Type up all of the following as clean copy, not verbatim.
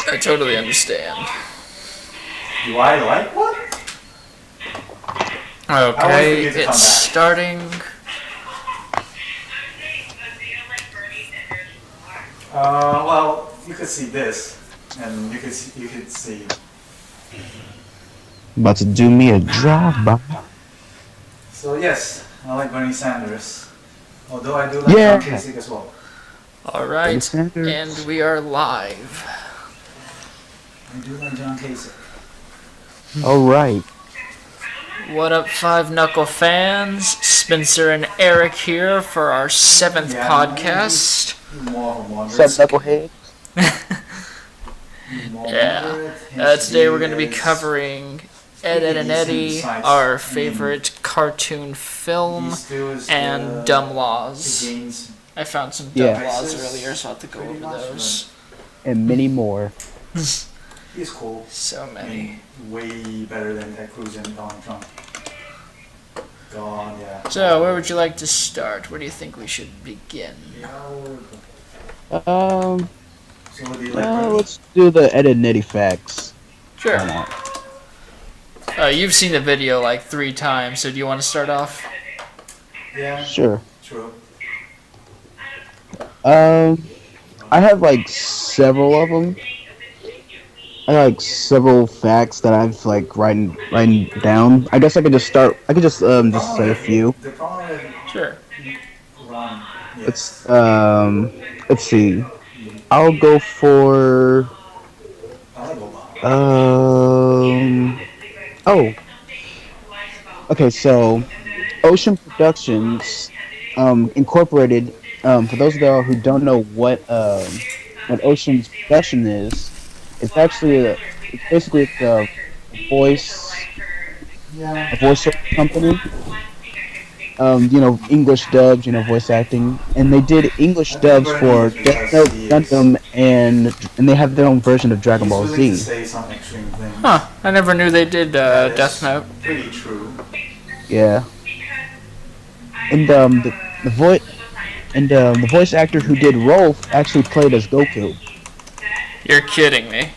I totally understand. Do I like what? Okay, it's starting. Well, you could see this, and you could see. About to do me a drive-by. So yes, I like Bernie Sanders. Although I do like John Kasich as well. Alright, and we are live. I do like John Kasich. Alright. What up, Five Knuckle fans? Spencer and Eric here for our 7th podcast. What's up, Knucklehead? Today we're going to be covering Ed, Edd and Eddy, our favorite cartoon film, and Dumb Laws. I found some Dumb Laws earlier, so I'll have to go over those. And many more. He's cool. So many. Way better than Ted Cruz and Donald Trump. Gone, yeah. So, where would you like to start? Where do you think we should begin? Let's do the Ed, Edd and Eddy facts. Sure. You've seen the video like 3 times, so do you want to start off? Yeah. Sure. True. I have like several of them. I have like several facts that I've like written down. I guess I could just start. I could just say a few. Sure. Let's see. I'll go for Okay, so Ocean Productions Incorporated. For those of y'all who don't know what Ocean's Production is, it's basically a voice company. English dubs, voice acting, and they did English dubs for Death Note, Gundam, and they have their own version of Dragon Ball Z. Huh? I never knew they did Death Note. Pretty true. Yeah. And the voice actor who did Rolf actually played as Goku. You're kidding me.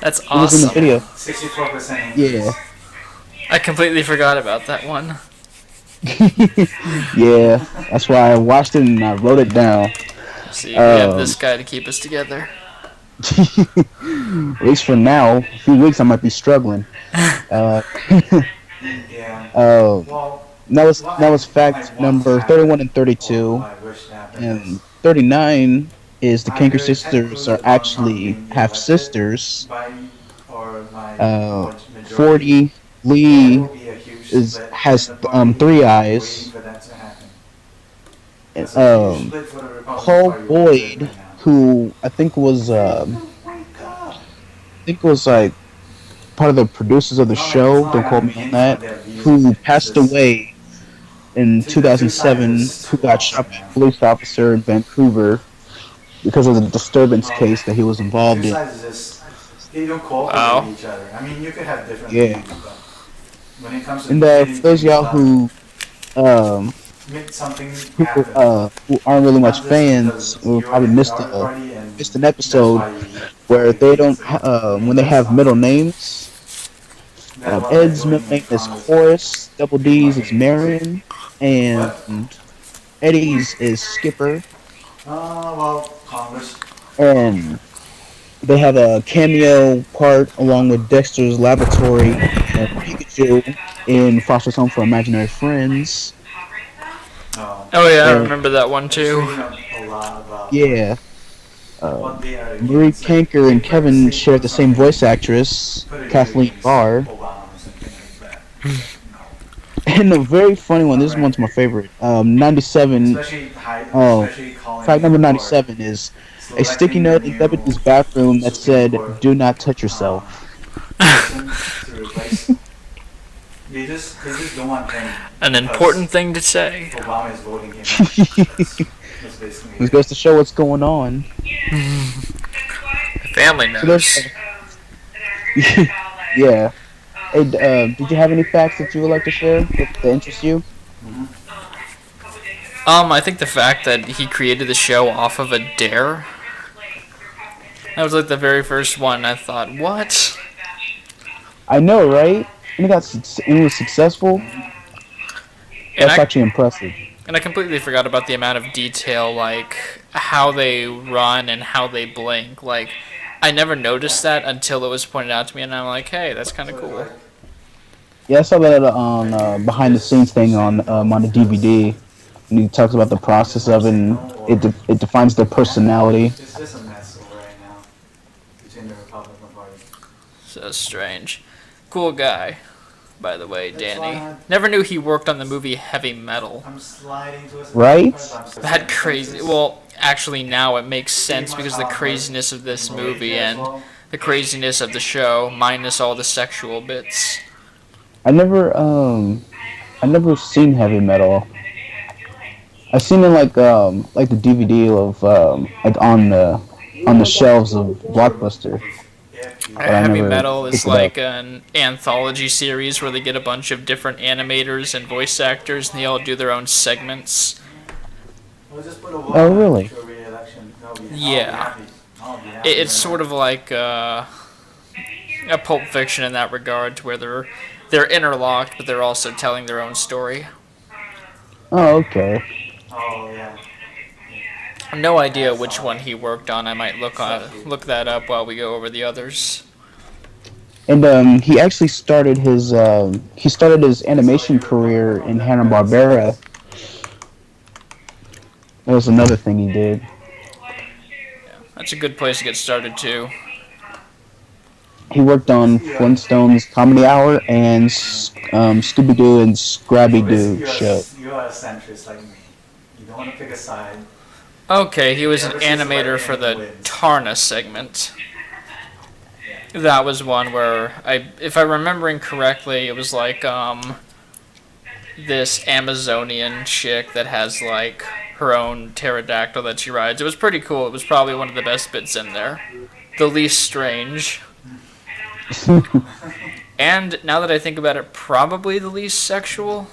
That's awesome. He was in the video. 64%. Yeah. I completely forgot about that one. Yeah, that's why I watched it and I wrote it down. See, we have this guy to keep us together. At least for now. A few weeks I might be struggling. That was fact number 31 and 32. And 39 is the Kanker sisters are actually half sisters. 40, Lee has 3 eyes. Paul Boyd, who I think was like part of the producers of the show, don't quote me on that, who passed away in 2007, who got shot by a police officer in Vancouver because of the disturbance case that he was involved in. They don't cooperate with each other. I mean, you could have different things, but when it comes to and for those of y'all who aren't really much fans, will probably missed an episode where they don't when they have middle names. Ed's middle name is Horace, Double D's is Marion, and Eddie's is Skipper. Congress. And they have a cameo part along with Dexter's Laboratory and Pikachu in Foster's Home for Imaginary Friends. Oh yeah, I remember that one too. Yeah. Marie Kanker and Kevin shared the same voice actress, Kathleen Barr. And a very funny one, this one's my favorite. 97, fact number 97 is a sticky note in Debbie's bathroom that said, "Do not touch yourself." They just don't want him. An important thing to say. Obama is voting him out. This goes to show what's going on. Family knows. Yeah. Hey, did you have any facts that you would like to share that interest you? I think the fact that he created the show off of a dare. That was like the very first one. I thought, what? I know, right? And it was successful. That's actually impressive. And I completely forgot about the amount of detail, like how they run and how they blink. Like, I never noticed that until it was pointed out to me, and I'm like, hey, that's kind of cool. Yeah, I saw that on behind the scenes thing on the DVD, and he talks about the process of it, and it defines their personality. It's just a mess right now between the Republican Party. So strange. Cool guy, by the way, Danny. Never knew he worked on the movie Heavy Metal. Right? That crazy. Well, actually, now it makes sense because of the craziness of this movie and the craziness of the show, minus all the sexual bits. I never seen Heavy Metal. I've seen it like the DVD of like on the shelves of Blockbuster. Heavy Metal is like an anthology series where they get a bunch of different animators and voice actors, and they all do their own segments. Oh, really? Yeah. It's sort of like a Pulp Fiction in that regard, where they're interlocked, but they're also telling their own story. Oh, okay. Oh, yeah. No idea which one he worked on. I might look that up while we go over the others. And he actually started his animation career in Hanna-Barbera. That was another thing he did. Yeah, that's a good place to get started too. He worked on Flintstones Comedy Hour and Scooby-Doo and Scrappy-Doo show. You are a centrist like me. You don't want to pick a side. Okay, he was an animator for the Tarna segment. That was one where, if I'm remembering correctly, it was like this Amazonian chick that has like her own pterodactyl that she rides. It was pretty cool. It was probably one of the best bits in there. The least strange. And now that I think about it, probably the least sexual.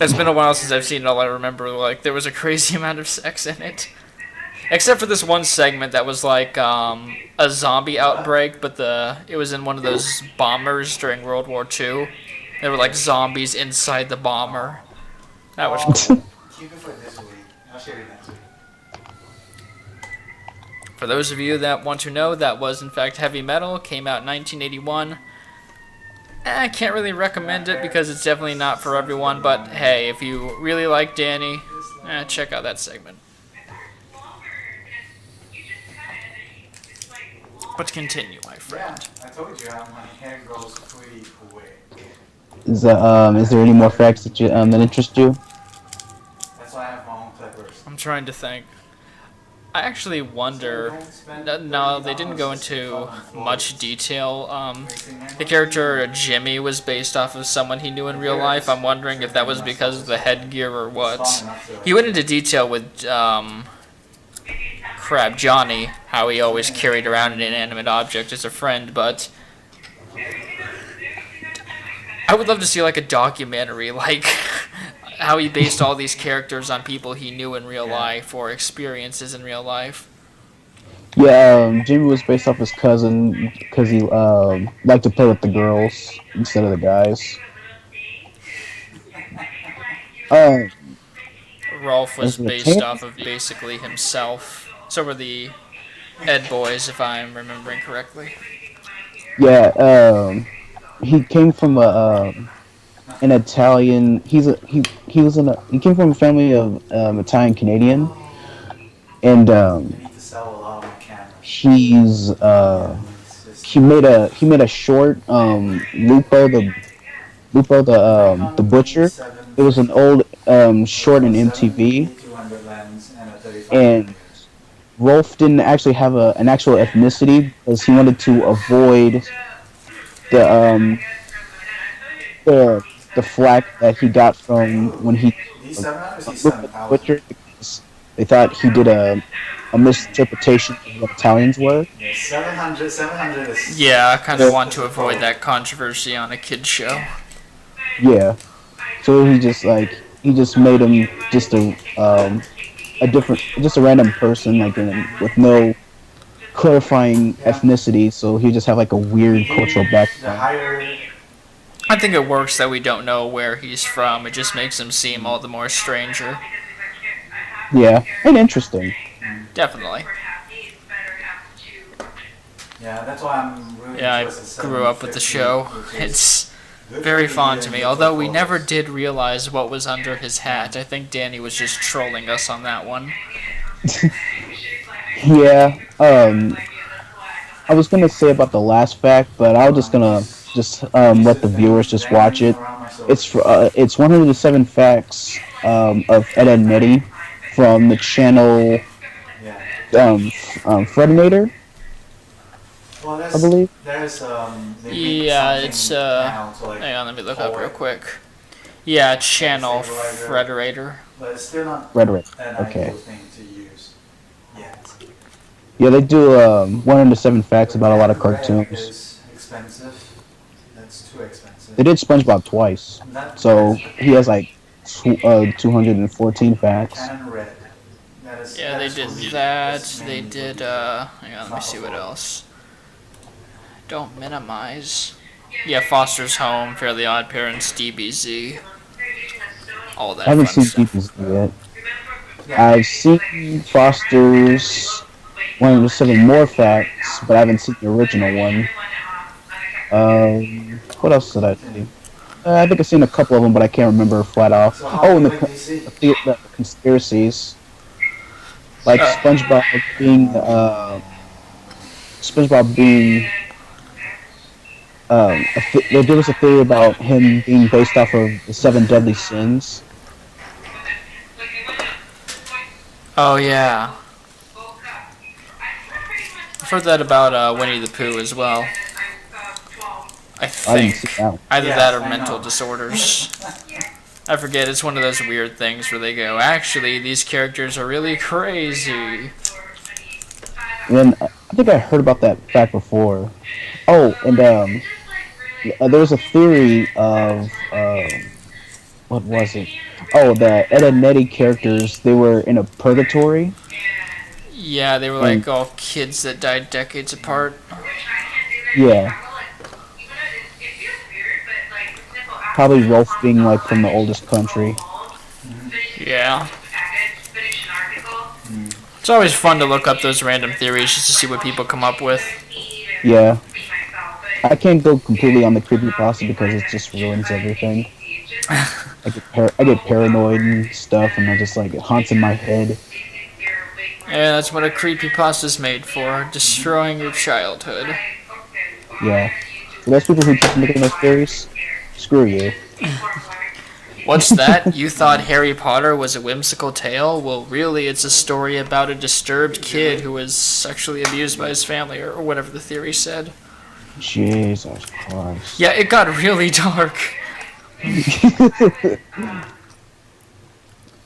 It's been a while since I've seen it. All I remember, like, there was a crazy amount of sex in it. Except for this one segment that was like a zombie outbreak, but it was in one of those bombers during World War II. There were like zombies inside the bomber. That was cool. Keep it for this week. I'll share it next week. For those of you that want to know, that was in fact Heavy Metal. Came out in 1981. I can't really recommend it because it's definitely not for everyone, but hey, if you really like Danny, check out that segment. But continue, my friend. Yeah, I told you how my hair grows pretty quick. Is there any more facts that interest you? That's why I have my own clippers. I'm trying to think. I actually wonder. No, they didn't go into much detail. The character Jimmy was based off of someone he knew in real life. I'm wondering if that was because of the headgear or what. He went into detail with Johnny, how he always carried around an inanimate object as a friend, but I would love to see like a documentary, like how he based all these characters on people he knew in real life or experiences in real life. Yeah, Jimmy was based off his cousin because he liked to play with the girls instead of the guys. Rolf was based off of basically himself. So were the Ed boys, if I'm remembering correctly. Yeah, he came from an Italian. He came from a family of Italian Canadian, and he made a short Lupo the Butcher. It was an old short in MTV, and Rolf didn't actually have an actual ethnicity because he wanted to avoid the flack that he got from when he Butcher, because they thought he did a misinterpretation of what Italians were. 700 is... Yeah, I kind of want to avoid that controversy on a kid's show. Yeah, so he just made him just a just a random person, like with no clarifying ethnicity, so he just have like a weird cultural background. I think it works that we don't know where he's from. It just makes him seem all the more stranger. Yeah, and interesting. Definitely. Yeah, that's why I'm really I grew up with the show. It's very fond to me, although we never did realize what was under his hat. I think Danny was just trolling us on that one. Yeah, I was gonna say about the last fact, but I was just gonna let the viewers just watch it. It's 107 facts of Ed, Edd and Eddy from the channel Fredinator, I believe. Yeah, it's hang on, let me look up real quick. Yeah, channel Frederator. But it's still not Rhetoric. an Okay. ideal thing to use yet. Yeah, they do 107 facts about a lot of cartoons. Is expensive. That's too expensive. They did SpongeBob twice, so he has like 214 facts. Canon Red. Yeah, they did that. They did, hang on, let me see what else. Don't minimize. Yeah, Foster's Home, Fairly Odd Parents, DBZ. All that I haven't fun seen stuff. DBZ yet. I've seen Foster's 107 More Facts, but I haven't seen the original one. What else did I see? I think I've seen a couple of them, but I can't remember flat off. Oh, and the conspiracies. Like SpongeBob being they give us a theory about him being based off of the 7 deadly sins. Oh, yeah. I've heard that about Winnie the Pooh as well. I think. Either that or mental disorders. I forget, it's one of those weird things where they go, actually, these characters are really crazy. And I think I heard about that fact before. Oh, and there was a theory of what was it? Oh, the Ed, Edd and Eddy characters, they were in a purgatory. Yeah, they were like all kids that died decades apart. Yeah. Probably Rolf being like from the oldest country. Yeah. It's always fun to look up those random theories just to see what people come up with. Yeah. I can't go completely on the creepypasta because it just ruins everything. I get paranoid and stuff, and I just like it haunts in my head. Yeah, that's what a creepypasta's made for, destroying your childhood. Yeah. So those people who keep making those theories, screw you. What's that? You thought Harry Potter was a whimsical tale? Well, really, it's a story about a disturbed kid who was sexually abused by his family, or whatever the theory said. Jesus Christ. Yeah, it got really dark.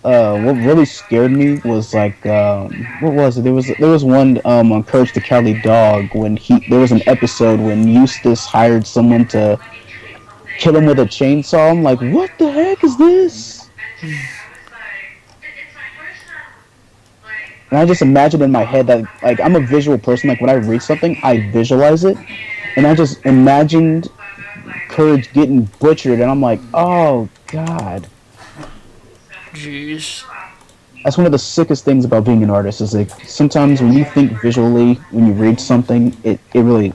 What really scared me was like what was it? There was one on Courage the Cowardly Dog when there was an episode when Eustace hired someone to kill him with a chainsaw. I'm like, what the heck is this? And I just imagine in my head that like I'm a visual person. Like when I read something, I visualize it, and I just imagined Courage getting butchered, and I'm like, oh god. Jeez. That's one of the sickest things about being an artist is like sometimes when you think visually when you read something, it really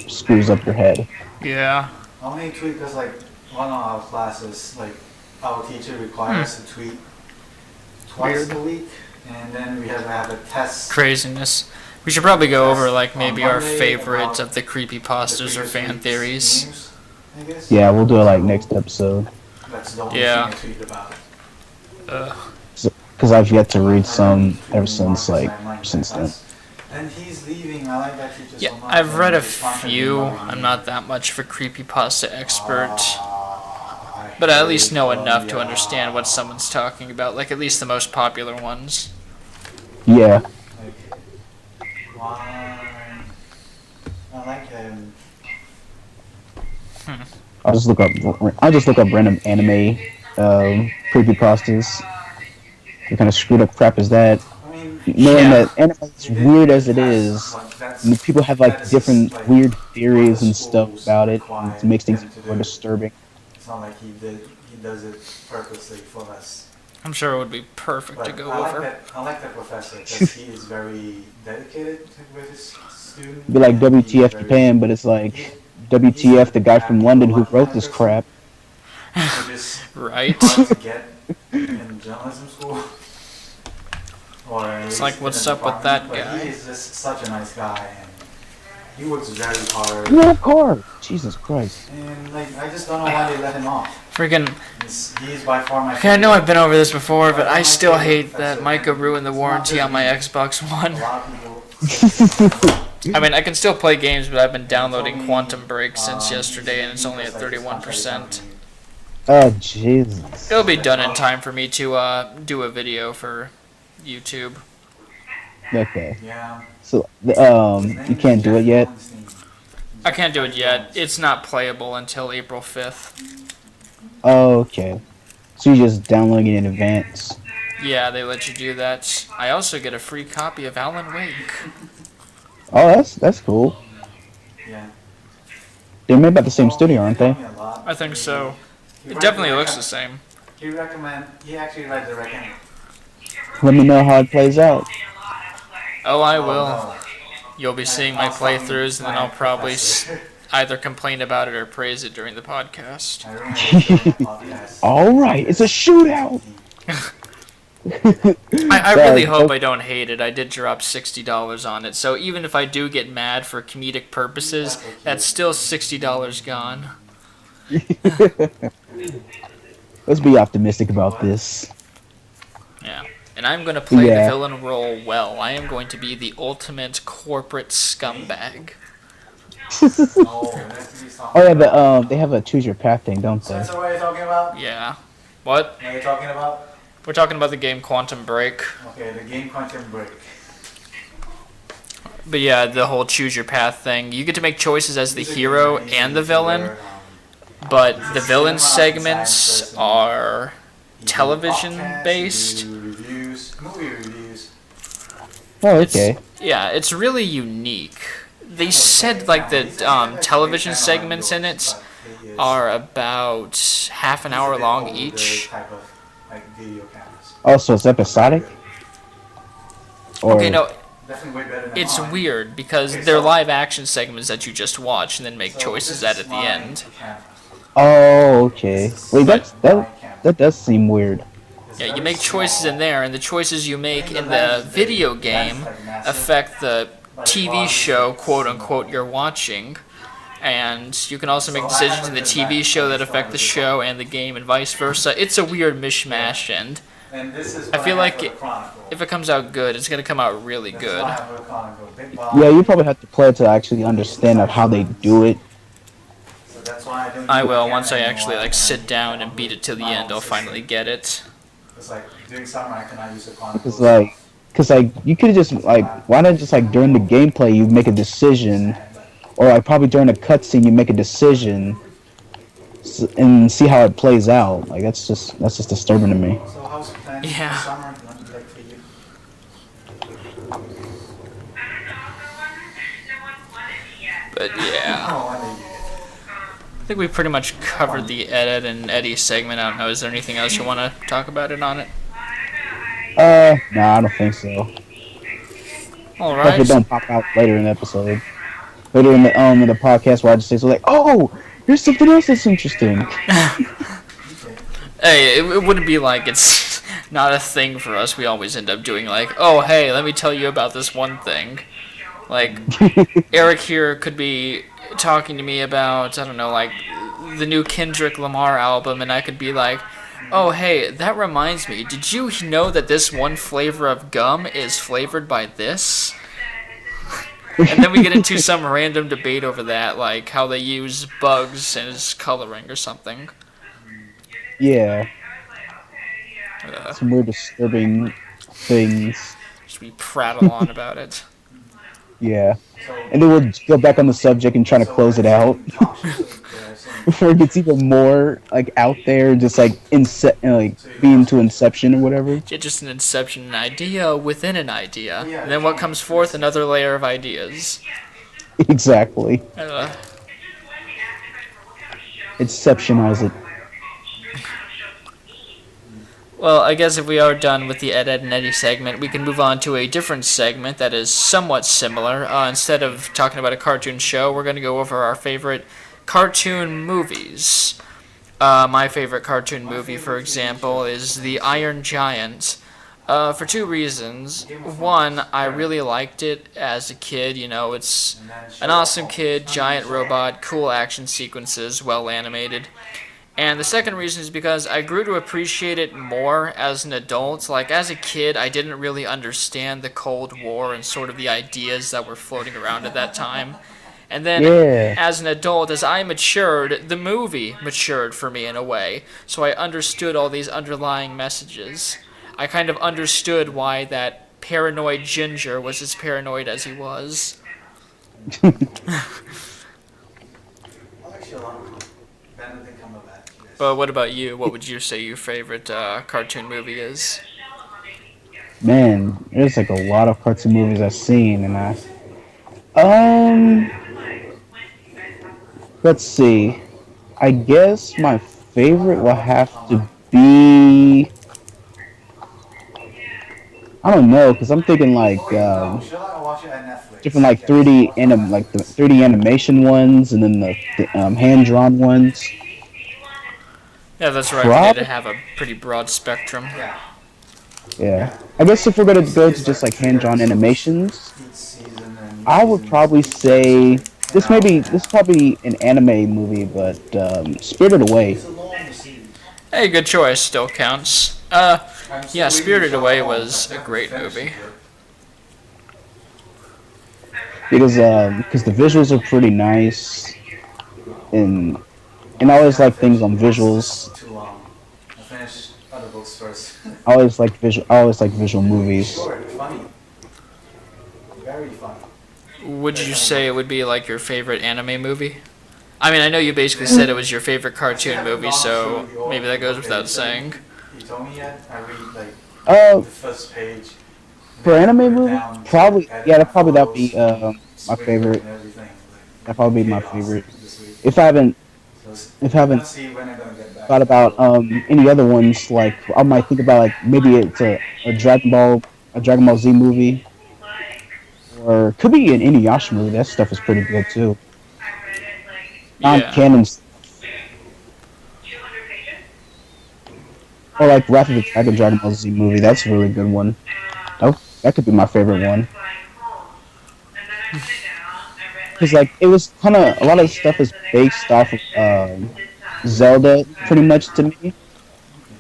screws up your head. Yeah. I only tweet because like one of our classes, like our teacher requires us to tweet twice a week, and then we have to have a test. Craziness. We should probably go over like maybe our favorites of the creepypastas or fan theories. News, I guess. Yeah, we'll do it like next episode. That's the only thing I tweet about. Because I've yet to read some ever since then. And he's leaving. I like that teacher so much. I've read a few. I'm not that much of a creepypasta expert, but I at least know enough to understand what someone's talking about, like at least the most popular ones. Yeah. Why? I like him. I'll just look up random anime creepypastas. What kind of screwed up crap is that? I mean, Knowing Yeah. that anime, as weird as it is, people have like different weird theories and stuff about it, and it makes things more disturbing. It's not like he does it purposely for us. I'm sure it would be perfect to go over. I like that professor because he is very dedicated with his student. It'd be like WTF Japan, but it's like WTF the guy from London who wrote this crap. Right. Hard to get in journalism school. Or It's like, what's up with that guy? He is just such a nice guy, and he works very hard. You have a car! Jesus Christ. And like, I just don't know why they let him off. Freaking. He's by far my Okay, I favorite. know I've been over this before, but I still hate that Micah ruined the warranty on my Xbox One. A lot of people. I mean, I can still play games, but I've been downloading Quantum Break since yesterday, and it's only at 31%. Oh, Jesus. It'll be done in time for me to do a video for YouTube. Okay. Yeah. So, you can't do it yet? I can't do it yet. It's not playable until April 5th. Oh, okay. So you just downloading it in advance? Yeah, they let you do that. I also get a free copy of Alan Wake. Oh, that's cool. Yeah. They're made by the same studio, aren't they? I think so. It definitely looks the same. He actually read the recommend. Let me know how it plays out. Oh, I will. You'll be seeing my playthroughs, and then I'll probably either complain about it or praise it during the podcast. Alright, it's a shootout! I really hope I don't hate it. I did drop $60 on it, so even if I do get mad for comedic purposes, that's still $60 gone. Let's be optimistic about this. Yeah. And I'm going to play Yeah. the villain role well. I am going to be the ultimate corporate scumbag. Oh yeah, they have a choose your path thing, don't they? That's what you're talking about? Yeah. What? What are you talking about? We're talking about the game Quantum Break. Okay, the game Quantum Break. But yeah, the whole choose your path thing. You get to make choices as the hero and the villain, but the villain segments are television based. Movie reviews. Oh, okay. It's really unique. They said like the television segments in it are about half an hour long each. Oh, so it's episodic? Or... Okay, no, it's weird because they're live action segments that you just watch and then make choices at the end. Oh, okay. Wait, that does seem weird. Yeah, you make choices in there, and the choices you make in the video game affect the TV show, quote unquote, you're watching. And you can also make decisions in the TV show that affect the show and the game and vice versa. It's a weird mishmash, and I feel like if it comes out good, it's going to come out really good. Yeah, you probably have to play it to actually understand how they do it. I will. Once I actually like sit down and beat it to the end, I'll finally get it. Cause you could just why not just during the gameplay you make a decision, or probably during a cutscene you make a decision, and see how it plays out. That's just disturbing to me. Yeah. But yeah. I think we pretty much covered the Ed and Eddy segment. I don't know, is there anything else you want to talk about it on it? Nah, I don't think so. Alright. Hope it don't pop out later in the episode. Later in the podcast where I just say oh, here's something else that's interesting. Hey, it wouldn't be like it's not a thing for us. We always end up doing oh hey, let me tell you about this one thing. Eric here could be talking to me about, I don't know, the new Kendrick Lamar album, and I could be like, oh hey, that reminds me, did you know that this one flavor of gum is flavored by this? And then we get into some random debate over that, how they use bugs as coloring or something. Yeah. Some weird disturbing things. Just we prattle on about it. Yeah. And then we'll go back on the subject and try to close it out. before it gets even more like out there, just like being to Inception or whatever. Yeah, just an inception, an idea within an idea, Yeah, and then what comes forth? Another layer of ideas. Exactly. Uh, Inceptionize it. Well, I guess if we are done with the Ed, Edd and Eddy segment, we can move on to a different segment that is somewhat similar. Instead of talking about a cartoon show, we're going to go over our favorite cartoon movies. My favorite cartoon movie, for example, is The Iron Giant. For two reasons. One, I really liked it as a kid. You know, it's an awesome kid, giant robot, cool action sequences, well animated. And the second reason is because I grew to appreciate it more as an adult. Like, as a kid, I didn't really understand the Cold War and sort of the ideas that were floating around at that time. And then, as an adult, as I matured, the movie matured for me in a way. So I understood all these underlying messages. I kind of understood why that paranoid ginger was as paranoid as he was. But what about you? What would you say your favorite cartoon movie is? Man, there's like a lot of cartoon movies I've seen, and um, let's see. I guess my favorite will have to be. I don't know, cause I'm thinking like different like 3D animation ones, and then the hand drawn ones. Yeah, that's right. We need to have a pretty broad spectrum. Yeah. I guess if we're gonna go to just like hand drawn animations, I would probably say this is probably an anime movie, but Spirited Away. Hey, good choice. Still counts. Yeah, Spirited Away was a great movie. Because the visuals are pretty nice, and I always like things on visuals. I always like visual movies. Would you say it would be like your favorite anime movie? I mean, I know you basically said it was your favorite cartoon movie, so maybe that goes without saying. For anime movie, probably that'd be my favorite. That'd probably be my favorite. If I haven't thought about any other ones, like I might think about like maybe it's a Dragon Ball Z movie, or it could be an Inuyasha movie. That stuff is pretty good too. Non-canon, or like Wrath of the Dragon Ball Z movie. That's a really good one. That could be my favorite one. Because like it was kind of a lot of the stuff is based off of Zelda, pretty much to me.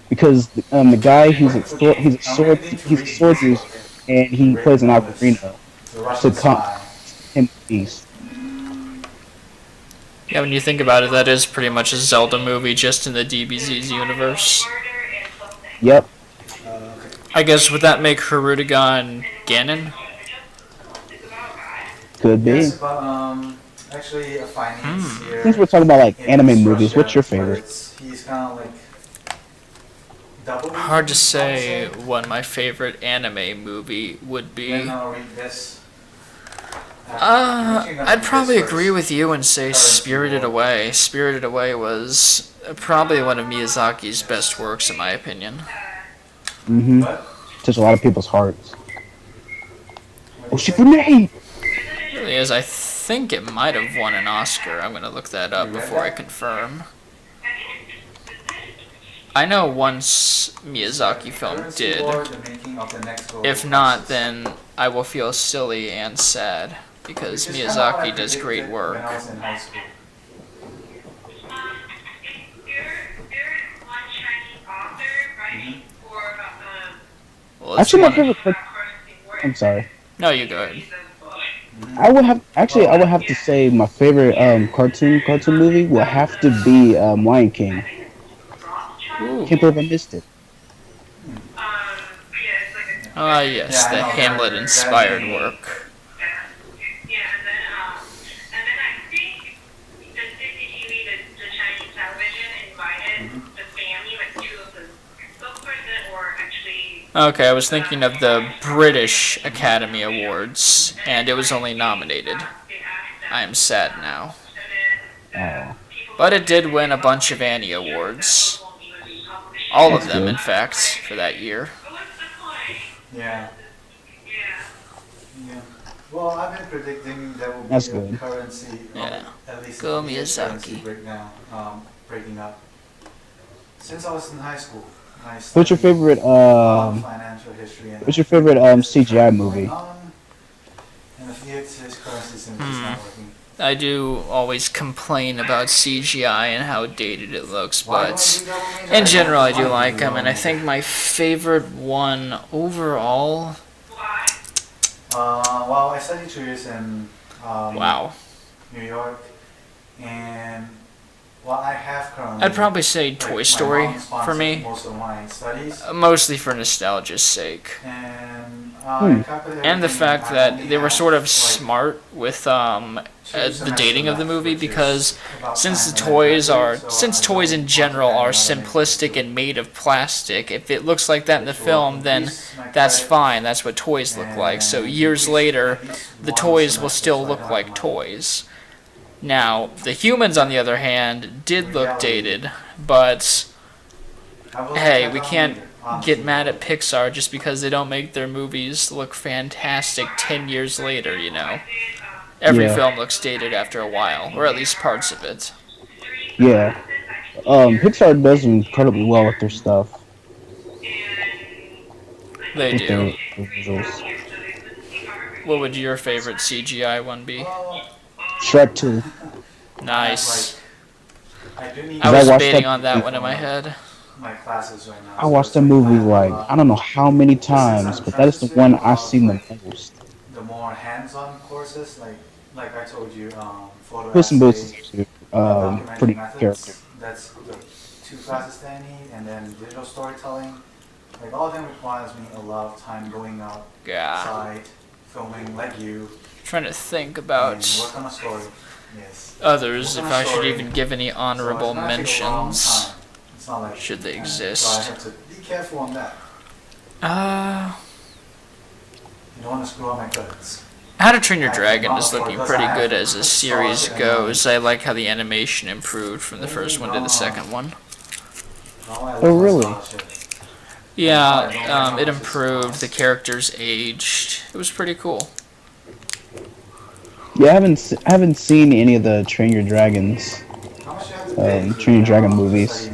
Because the guy he's a sword user, and he plays an ocarina to come him peace. Yeah, when you think about it, that is pretty much a Zelda movie, just in the DBZ's universe. Yep. I guess would that make Harudegan Ganon? Could be. Yes, but, actually, a finance here. Since we're talking about like anime movies, what's your favorite? He's kind of like double. Hard to say what my favorite anime movie would be. I'd probably agree with you and say Spirited Away. Spirited Away was probably one of Miyazaki's best works, in my opinion. Mm-hmm. Touched a lot of people's hearts. Oh, shit for me! It really is. I think it might have won an Oscar. I'm going to look that up before I confirm. I know once Miyazaki film did. If not, then I will feel silly and sad, because Miyazaki does great work. Well, actually, my favorite. I'm sorry. No, you go ahead. I would have to say my favorite cartoon movie will have to be Lion King. Ooh. Can't believe I missed it. Ah, yes, the Hamlet-inspired work. Okay, I was thinking of the British Academy Awards, and it was only nominated. I am sad now. Oh, But it did win a bunch of Annie Awards. All of that's them, good. in fact, for that year. Yeah. Yeah. Well, I've been predicting there will be That's a good. currency, Yeah. at least Go a currency Miyazaki. breakdown, breaking up. Since I was in high school, I What's your studied favorite financial history and What's your favorite CGI movie? and his currency seems just not working. I do always complain about CGI and how dated it looks, but in general I do like them, and I think my favorite one overall... Well, I studied 2 years in Wow. New York, and well, I have currently. I'd probably say Toy my Story mom sponsored for me, most of my studies, mostly for nostalgia's sake. and I calculated And the everything. fact I that only they were had, sort of like, smart with two the semesters dating of the left, movie, which is because about since the time that I graduated, so since I toys don't in want general to are add another simplistic major and made of plastic, if it looks like that in the which will film, then increase my that's credit fine. That's what toys look like. So and years increase later, at least the one toys will semester still so I look don't like have money. toys. Now, the humans, on the other hand, did look Reality. dated, but I will hey, check we out can't later, honestly. get mad at Pixar just because they don't make their movies look fantastic 10 years later, you know. Every Yeah. film looks dated after a while, or at least parts of it. Yeah. Pixar does incredibly well with their stuff, They with do. their visuals. What would your favorite CGI one be? Well, Shrek 2. Nice. I do need I I was watched debating that on that movie. one in my head. my classes right now. I So watched it's that like movie I have, like I don't know how many just since times, I'm but that is the transitioning, one a I've lot of, seen the like, most. the more hands-on courses, like I told you, photo Puss in Boots is essay, actually documentary pretty good character. methods. That's the 2 classes that I need, and then digital storytelling. Like all of them requires me a lot of time going Yeah. outside, filming like you, Trying to think and about work on a story. Yes. others, Work if on a I should story. even give any honorable So it's gonna take a long mentions. time. It's not like Should they So I exist? have to be careful on that. Uh, You don't want to screw up my credits. How to Train Your Dragon is looking pretty good as a series Scholarship goes. I like how the animation improved from the first one to the second one. Oh, really? Yeah, it improved. The characters aged. It was pretty cool. Yeah, I haven't seen any of the Train Your Dragons, Train Your Dragon movies.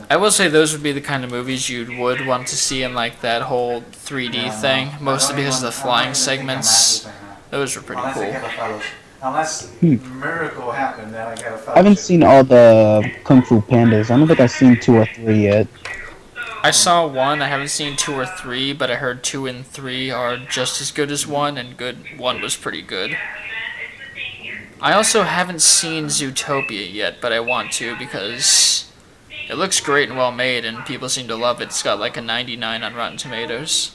I will say those would be the kind of movies you would want to see in like that whole 3D thing, mostly because of the flying segments. Those were pretty Unless I cool. get a fellowship. Unless miracle happened, then I get a fellowship. I haven't seen all the Kung Fu Pandas. I don't think I've seen 2 or 3 yet. I saw 1, I haven't seen 2 or 3, but I heard 2 and 3 are just as good as 1, and 1 was pretty good. I also haven't seen Zootopia yet, but I want to because it looks great and well made, and people seem to love it. It's got like a 99 on Rotten Tomatoes.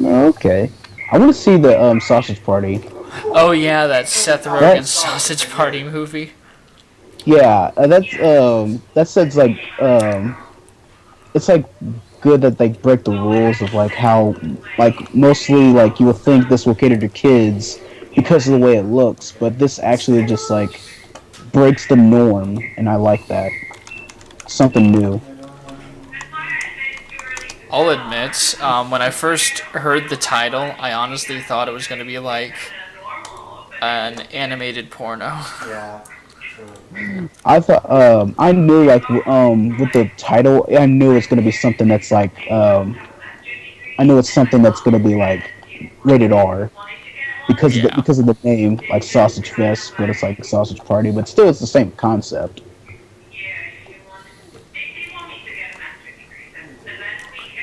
Okay. I want to see the Sausage Party. Oh yeah, that Seth Rogen Sausage Party movie. Yeah, that says like it's like good that they break the rules of like how like mostly like you would think this will cater to kids because of the way it looks, but this actually just like breaks the norm, and I like that. Something new. I'll admit, when I first heard the title, I honestly thought it was going to be like an animated porno. Yeah. True. I thought I knew like with the title I knew it's gonna be something that's like I knew it's something that's gonna be like rated R because Yeah. because of the name, like Sausage Fest, but it's like a sausage party, but still it's the same concept.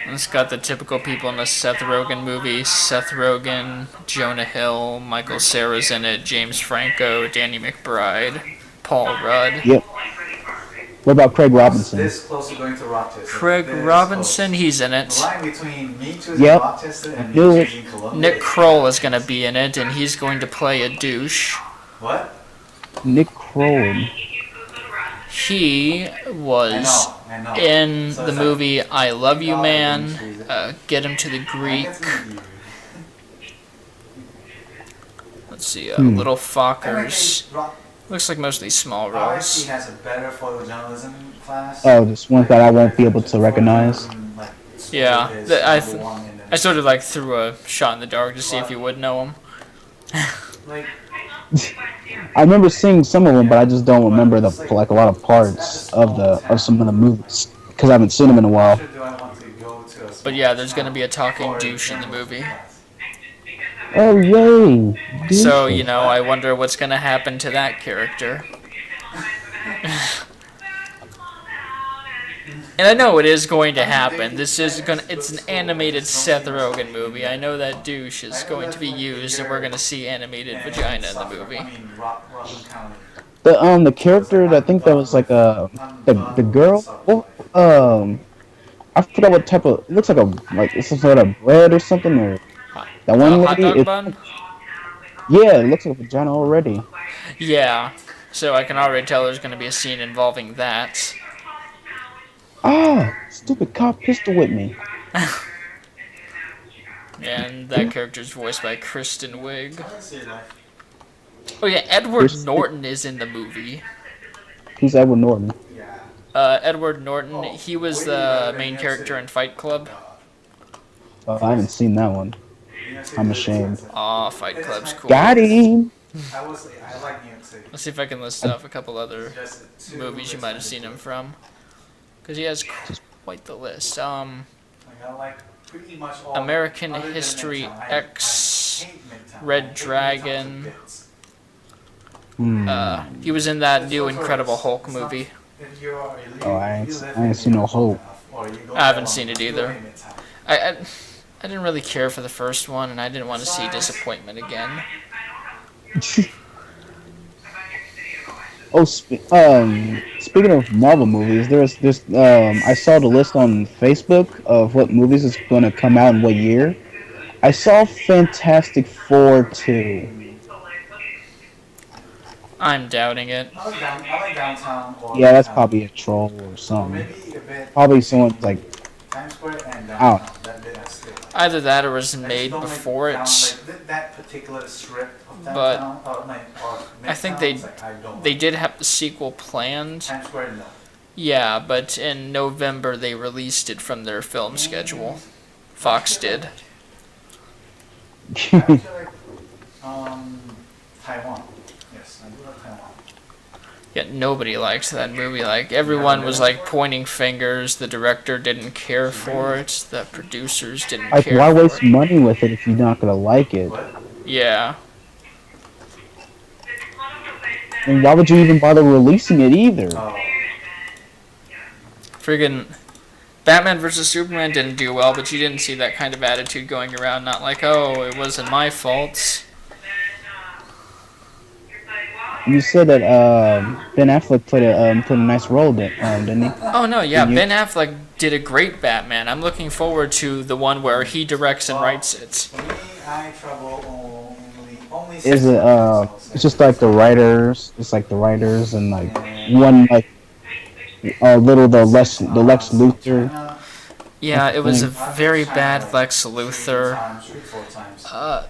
It's got the typical people in the Seth Rogen movie. Seth Rogen, Jonah Hill, Michael Cera's in it, James Franco, Danny McBride, Paul Rudd. Yep. What about Craig Robinson? This close to going to Rochester. Craig This Robinson, close. he's in The it. line between me choosing Yep. Rochester and Knew me it. choosing Columbia. Nick Kroll is going to be in it, and he's going to play a douche. What? Nick Kroll. He was I know. in So the it's movie I Love You like, Man, choosing get him to the Greek. Let's see, Little Fockers. Looks like mostly small roles. has a better photojournalism class. Oh, just ones that I won't be able to recognize. Yeah, I sort of like threw a shot in the dark to see if you would know him. I remember seeing some of them, but I just don't remember a lot of parts of some of the movies because I haven't seen them in a while. But yeah, there's gonna be a talking douche in the movie. Oh yay! So I wonder what's gonna happen to that character. And I know it is going to happen. It's an animated Seth Rogen movie. I know that douche is going to be used, and we're gonna see animated vagina in the movie. The character I think that was like the girl. I forgot what type of. It looks like it's some sort of bread or something or. That one hot lady. dog bun? Yeah, it looks like a vagina already. Yeah. So I can already tell there's gonna be a scene involving that. Ah, stupid cop pistol whipped me. And that character's voiced by Kristen Wiig. Oh yeah, Edward Norton is in the movie. Who's Edward Norton? Edward Norton, he was the main character in Fight Club. I haven't seen that one. I'm ashamed. Aw, Fight Club's cool. Got him! Let's see if I can list off a couple other movies you might have seen him from. Because he has quite the list. American History X, Red Dragon. He was in that new Incredible Hulk movie. Oh, I ain't seen no Hulk. I haven't seen it either. I didn't really care for the first one, and I didn't want to see disappointment again. Oh, speaking of Marvel movies, I saw the list on Facebook of what movies is going to come out in what year. I saw Fantastic Four 2. I'm doubting it. Yeah, that's probably a troll or something. Probably someone's like, I don't know. Either that or was made before it. But I think they did have the sequel planned. Yeah, but in November they released it from their film schedule. Fox did. Taiwan. Yes, I do like Taiwan. Yet nobody liked that movie. Like, everyone was like pointing fingers. The director didn't care for it. The producers didn't care for it. Why waste money with it if you're not gonna like it? Yeah. And why would you even bother releasing it either? Friggin' Batman vs. Superman didn't do well, but you didn't see that kind of attitude going around. Not like, oh, it wasn't my fault. You said that Ben Affleck played a nice role, didn't he? Oh no, yeah, Ben Affleck did a great Batman. I'm looking forward to the one where he directs and writes it. Is it it's just like the writers, and like one like the Lex Luthor. Yeah, it was a very bad Lex Luthor.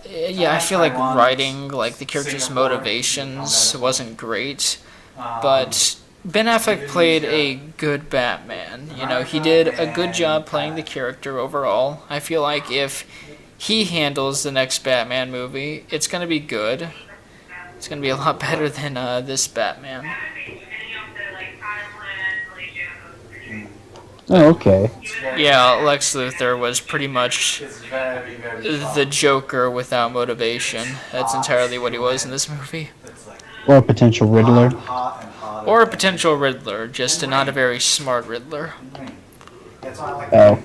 Yeah, I feel like writing like the character's motivations wasn't great, but Ben Affleck played a good Batman. You know, he did a good job playing the character overall. I feel like if he handles the next Batman movie, it's gonna be good. It's gonna be a lot better than this Batman. Oh, okay. Yeah, Lex Luthor was pretty much the Joker without motivation. That's entirely what he was in this movie. Or a potential Riddler. Or a potential Riddler, just not a very smart Riddler. Oh.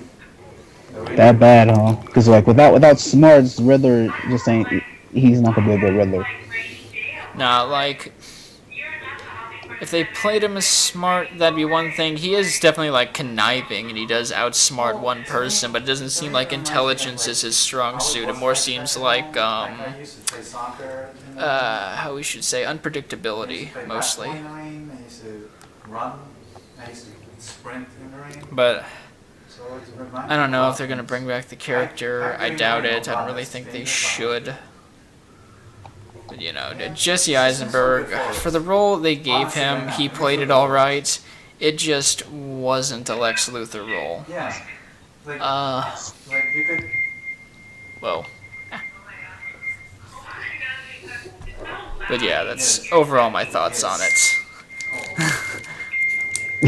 That bad, huh? Because like without smarts, Riddler just ain't. He's not gonna be a good Riddler. Nah, like, if they played him as smart, that'd be one thing. He is definitely like conniving, and he does outsmart one person, but it doesn't seem like intelligence is his strong suit. It more seems like how we should say, unpredictability mostly. But I don't know if they're gonna bring back the character. I doubt it. I don't really think they should. But Jesse Eisenberg, for the role they gave him, he played it all right. It just wasn't a Lex Luthor role. Yeah. Well. But yeah, that's overall my thoughts on it.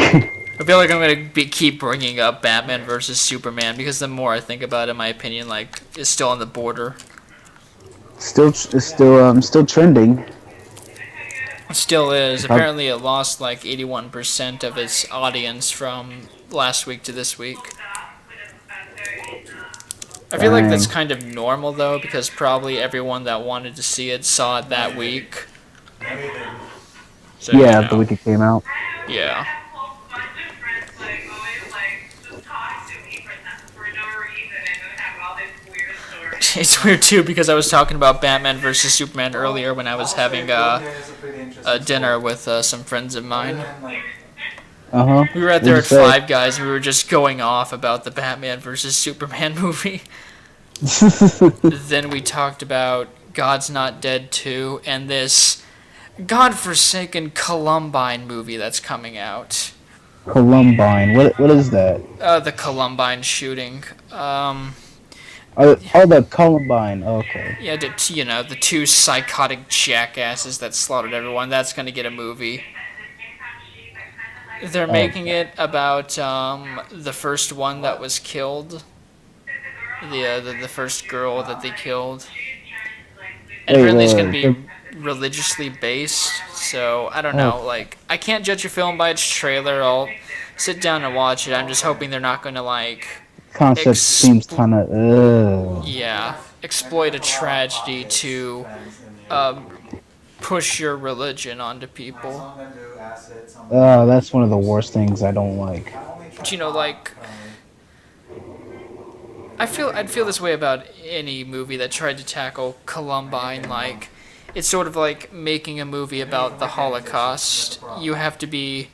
I feel like I'm gonna keep bringing up Batman versus Superman because the more I think about it, my opinion is still on the border. Still trending. Still is. Apparently, it lost 81% of its audience from last week to this week. I feel like that's kind of normal though, because probably everyone that wanted to see it saw it that week. So, the week it came out. Yeah. It's weird too because I was talking about Batman versus Superman earlier when I was having a dinner with some friends of mine. We were out there at Five Guys and we were just going off about the Batman versus Superman movie. Then we talked about God's Not Dead 2 and this godforsaken Columbine movie that's coming out. Columbine? What is that? The Columbine shooting. The Columbine. Okay. Yeah, the two psychotic jackasses that slaughtered everyone. That's gonna get a movie. They're making it about the first one that was killed. The first girl that they killed. And apparently it's gonna be religiously based. So I don't know. I can't judge a film by its trailer. I'll sit down and watch it. I'm just hoping they're not gonna concept seems kind of exploit a tragedy to push your religion onto people. That's one of the worst things I don't like. But I'd feel this way about any movie that tried to tackle Columbine. It's sort of like making a movie about the Holocaust. You have to be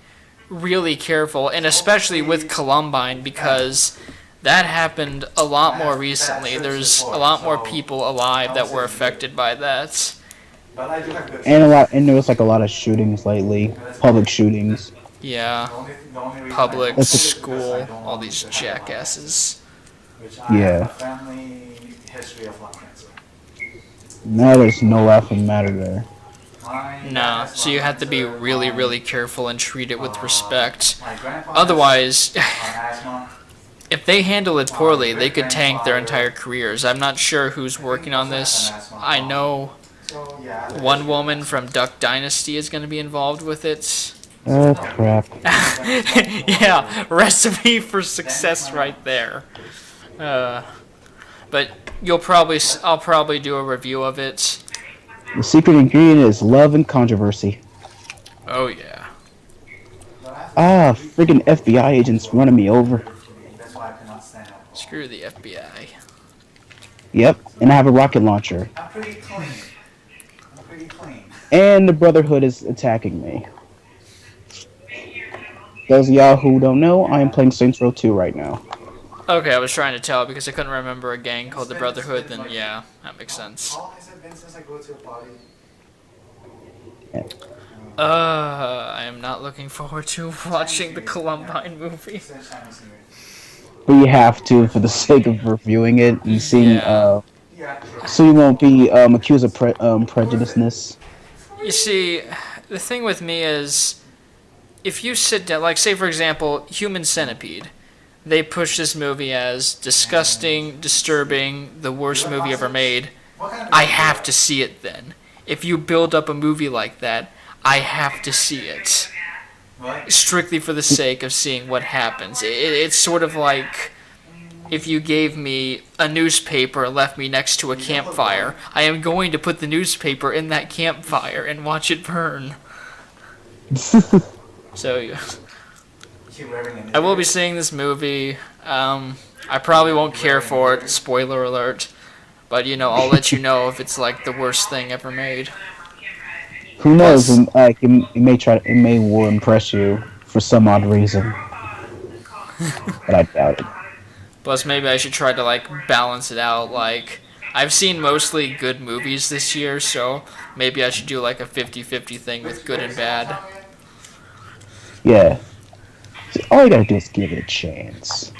really careful, and especially with Columbine because that happened a lot more recently. There's a lot more people alive that were affected by that. And there was a lot of shootings lately, public shootings. Yeah, public, school, all these jackasses. Yeah. Now there's no laughing matter there. No, so you have to be really, really careful and treat it with respect. Otherwise, if they handle it poorly, they could tank their entire careers. I'm not sure who's working on this. I know one woman from Duck Dynasty is going to be involved with it. Oh, crap. Yeah, recipe for success right there. But I'll probably do a review of it. The secret ingredient is love and controversy. Oh, yeah. Freaking FBI agents running me over. Screw the FBI. Yep, and I have a rocket launcher. I'm pretty clean. And the Brotherhood is attacking me. Those of y'all who don't know, I am playing Saints Row 2 right now. Okay, I was trying to tell because I couldn't remember a gang called the Brotherhood, then yeah, that makes sense. I am not looking forward to watching the Columbine movie. But you have to for the sake of reviewing it and seeing, so you won't be accused of prejudiceness. You see, the thing with me is, if you sit down, say for example, Human Centipede, they push this movie as disgusting, disturbing, the worst movie ever made. I have to see it then. If you build up a movie like that, I have to see it. Strictly for the sake of seeing what happens. It's sort of like if you gave me a newspaper and left me next to a campfire. I am going to put the newspaper in that campfire and watch it burn. So, I will be seeing this movie. I probably won't care for it, spoiler alert. But, I'll let you know if it's the worst thing ever made. Who knows? It may will impress you for some odd reason, but I doubt it. Plus, maybe I should try to like balance it out. Like, I've seen mostly good movies this year, so maybe I should do like a 50-50 thing with good and bad. Yeah. So all you gotta do is give it a chance.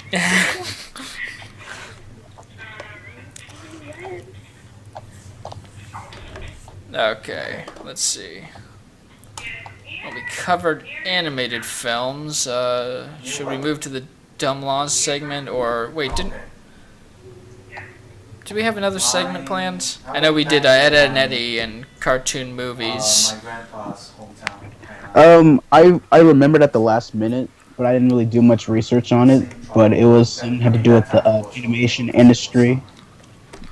Okay, let's see. Well, we covered animated films. Should we move to the Dumb Laws segment, or wait? Did we have another segment planned? I know we did Ed, Edd and Eddy and cartoon movies. My grandpa's hometown. I remembered at the last minute, but I didn't really do much research on it. But it had to do with the animation industry.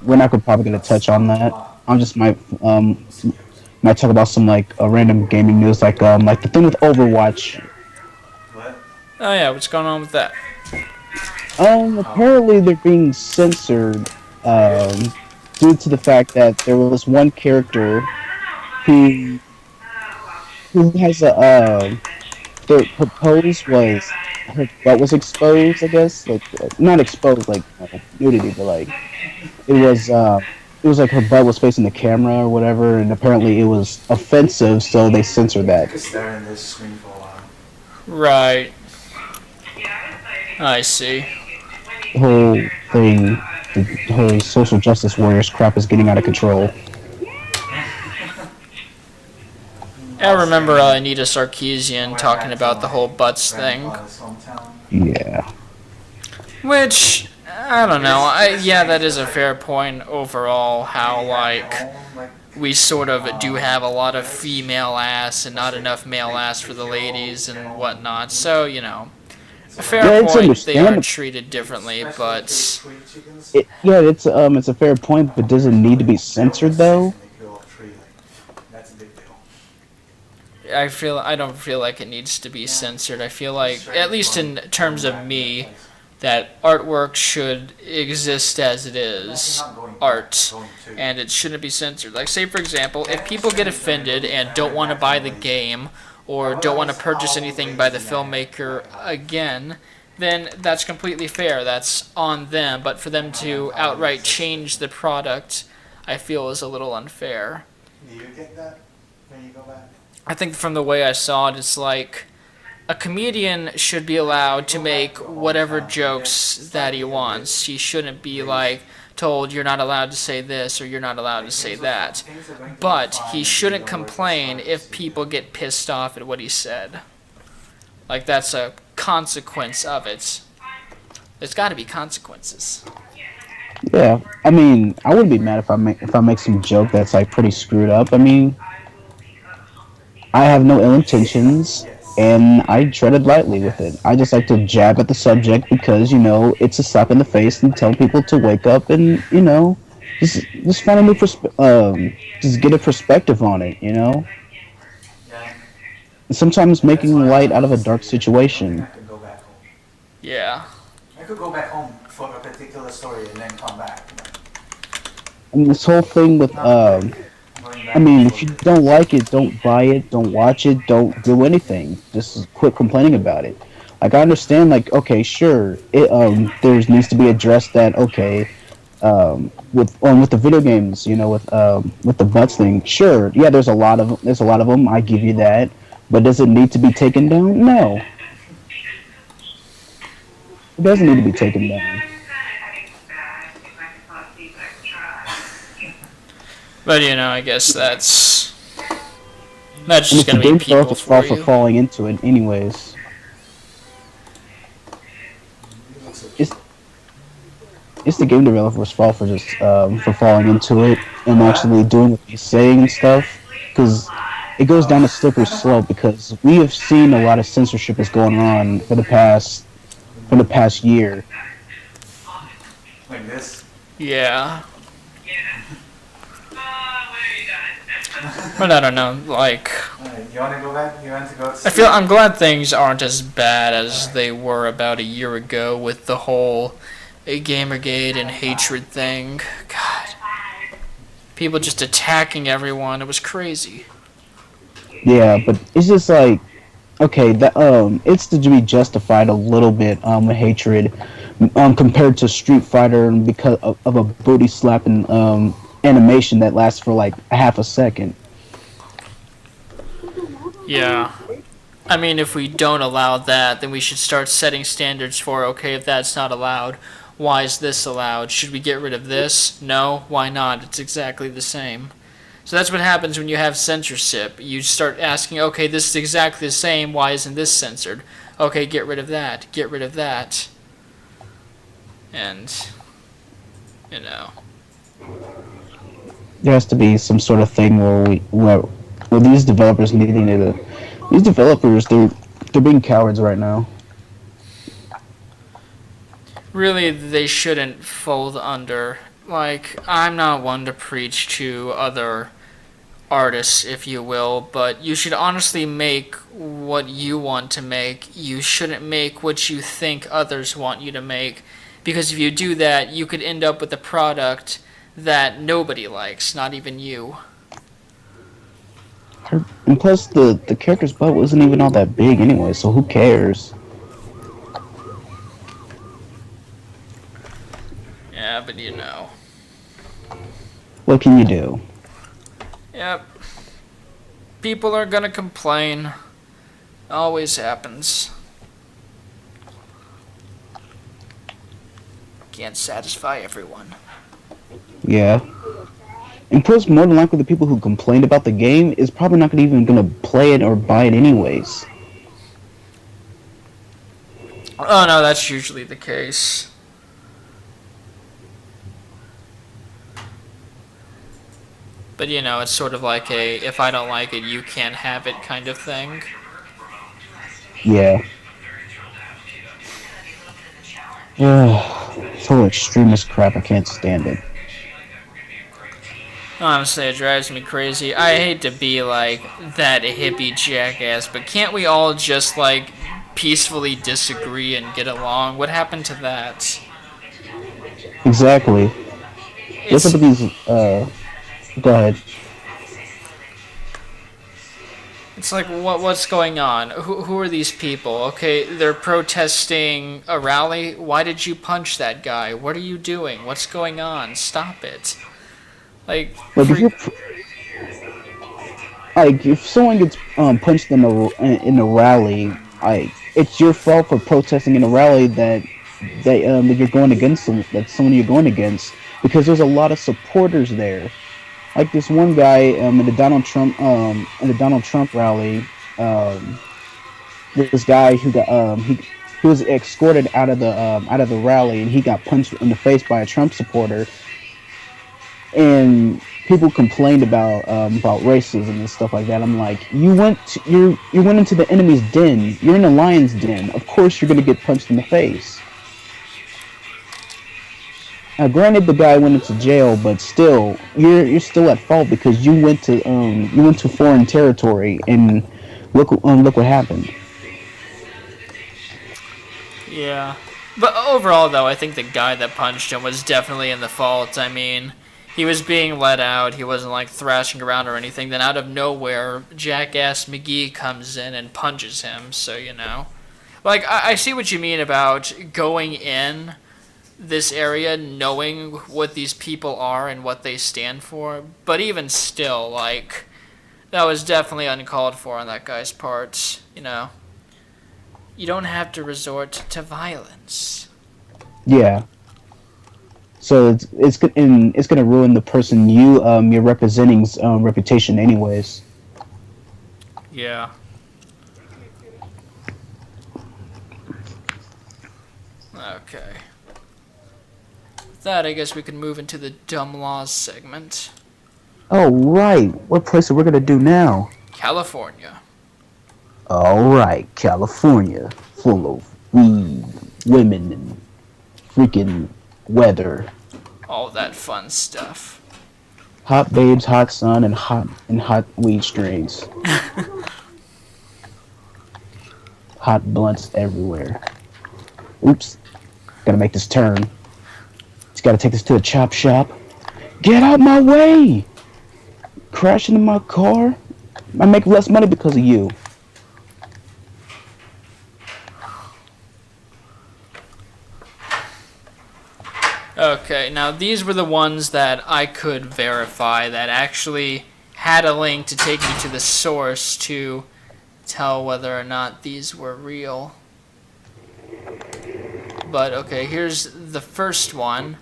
We're not probably gonna touch on that. I just might talk about some like random gaming news, like the thing with Overwatch. What? Oh yeah, what's going on with that? Apparently they're being censored due to the fact that there was one character who has their pose was her butt was exposed, I guess, like not exposed like nudity, but like it was like her butt was facing the camera or whatever, and apparently it was offensive, so they censored that. Just stare in this screen for a while. Right. I see. The whole thing, the whole social justice warriors crap is getting out of control. I remember Anita Sarkeesian talking about the whole butts thing. Yeah. Which, I don't know. Yeah, that is a fair point overall, how, like, we sort of do have a lot of female ass and not enough male ass for the ladies and whatnot. So, you know, a fair point, they are treated differently, but... it's a fair point, but does it need to be censored, though? I don't feel like it needs to be censored. I feel like, at least in terms of me, that artwork should exist as it is, art, and it shouldn't be censored. Like, say for example, if people get offended and don't want to buy the game, or don't want to purchase anything by the filmmaker again, then that's completely fair. That's on them. But for them to outright change the product, I feel is a little unfair. Do you get that when you go back? I think from the way I saw it, it's like a comedian should be allowed to make whatever jokes that he wants. He shouldn't be like told you're not allowed to say this or you're not allowed to say that. But he shouldn't complain if people get pissed off at what he said. Like, that's a consequence of it. There's got to be consequences. Yeah, I mean, I wouldn't be mad if I make some joke that's like pretty screwed up. I mean, I have no ill intentions, and I treaded lightly with it. I just like to jab at the subject because, you know, it's a slap in the face and tell people to wake up and, you know, just find a new just get a perspective on it, you know? And sometimes making light out of a dark situation. Yeah. I could go back home for a particular story and then come back. And this whole thing with, I mean, if you don't like it, don't buy it, don't watch it, don't do anything. Just quit complaining about it. Like, I understand, like, okay, sure, there needs to be addressed that, okay, with the video games, you know, with the butts thing, sure, yeah, there's a lot of them, I give you that, but does it need to be taken down? No. It doesn't need to be taken down. But, you know, I guess that's just going to be game people developers fall for falling into it anyways. It's the game developers' fault for just for falling into it and actually doing what he's saying and stuff, because it goes down a slippery slope. Because we have seen a lot of censorship is going on for the past year. Like this? Yeah. But I don't know, like... You want to go back? You want to go? I'm glad things aren't as bad as they were about a year ago with the whole Gamergate and hatred thing. God. People just attacking everyone. It was crazy. Yeah, but it's just like... okay, that it's to be justified a little bit with hatred compared to Street Fighter because of a booty slapping animation that lasts for like a half a second. Yeah. I mean, if we don't allow that, then we should start setting standards for, okay, if that's not allowed, why is this allowed? Should we get rid of this? No, why not? It's exactly the same. So that's what happens when you have censorship. You start asking, okay, this is exactly the same, why isn't this censored? Okay, get rid of that, get rid of that. And, you know. There has to be some sort of thing where these developers needing to. These developers, they're being cowards right now. Really, they shouldn't fold under. Like, I'm not one to preach to other artists, if you will, but you should honestly make what you want to make. You shouldn't make what you think others want you to make, because if you do that, you could end up with a product that nobody likes, not even you. And plus, the character's butt wasn't even all that big anyway, so who cares? Yeah, but you know. What can you do? Yep. People are gonna complain. Always happens. Can't satisfy everyone. Yeah. And plus, more than likely, the people who complained about the game is probably not even going to play it or buy it anyways. Oh no, that's usually the case. But you know, it's sort of like a, if I don't like it, you can't have it kind of thing. Yeah. This whole extremist crap, I can't stand it. Honestly, it drives me crazy. I hate to be like that hippie jackass, but can't we all just like peacefully disagree and get along? What happened to that? Exactly. What's up with these, go ahead. It's like, what's going on? Who are these people? Okay, they're protesting a rally. Why did you punch that guy? What are you doing? What's going on? Stop it. Like if someone gets punched in a rally, it's your fault for protesting in a rally that you're going against that someone you're going against, because there's a lot of supporters there. Like this one guy in the Donald Trump rally, this guy who got he was escorted out of the rally, and he got punched in the face by a Trump supporter. And people complained about racism and stuff like that. I'm like, you went into the enemy's den. You're in a lion's den. Of course, you're gonna get punched in the face. Now, granted, the guy went into jail, but still, you're still at fault because you went to foreign territory, and look what happened. Yeah, but overall, though, I think the guy that punched him was definitely in the fault. I mean, he was being let out. He wasn't like thrashing around or anything. Then out of nowhere, Jackass McGee comes in and punches him. So you know, like I see what you mean about going in this area knowing what these people are and what they stand for, but even still, like, that was definitely uncalled for on that guy's part. You know, you don't have to resort to violence. Yeah. So it's gonna ruin the person you're representing's reputation anyways. Yeah. Okay. With that, I guess we can move into the dumb laws segment. Oh right, what place are we gonna do now? California. All right, California, full of weed, women, and freaking weather. All that fun stuff. Hot babes, hot sun, and hot weed strains. Hot blunts everywhere. Oops, gotta make this turn. Just gotta take this to a chop shop. Get out my way! Crashing in my car. I make less money because of you. Okay, now these were the ones that I could verify that actually had a link to take me to the source to tell whether or not these were real. But okay, here's the first one.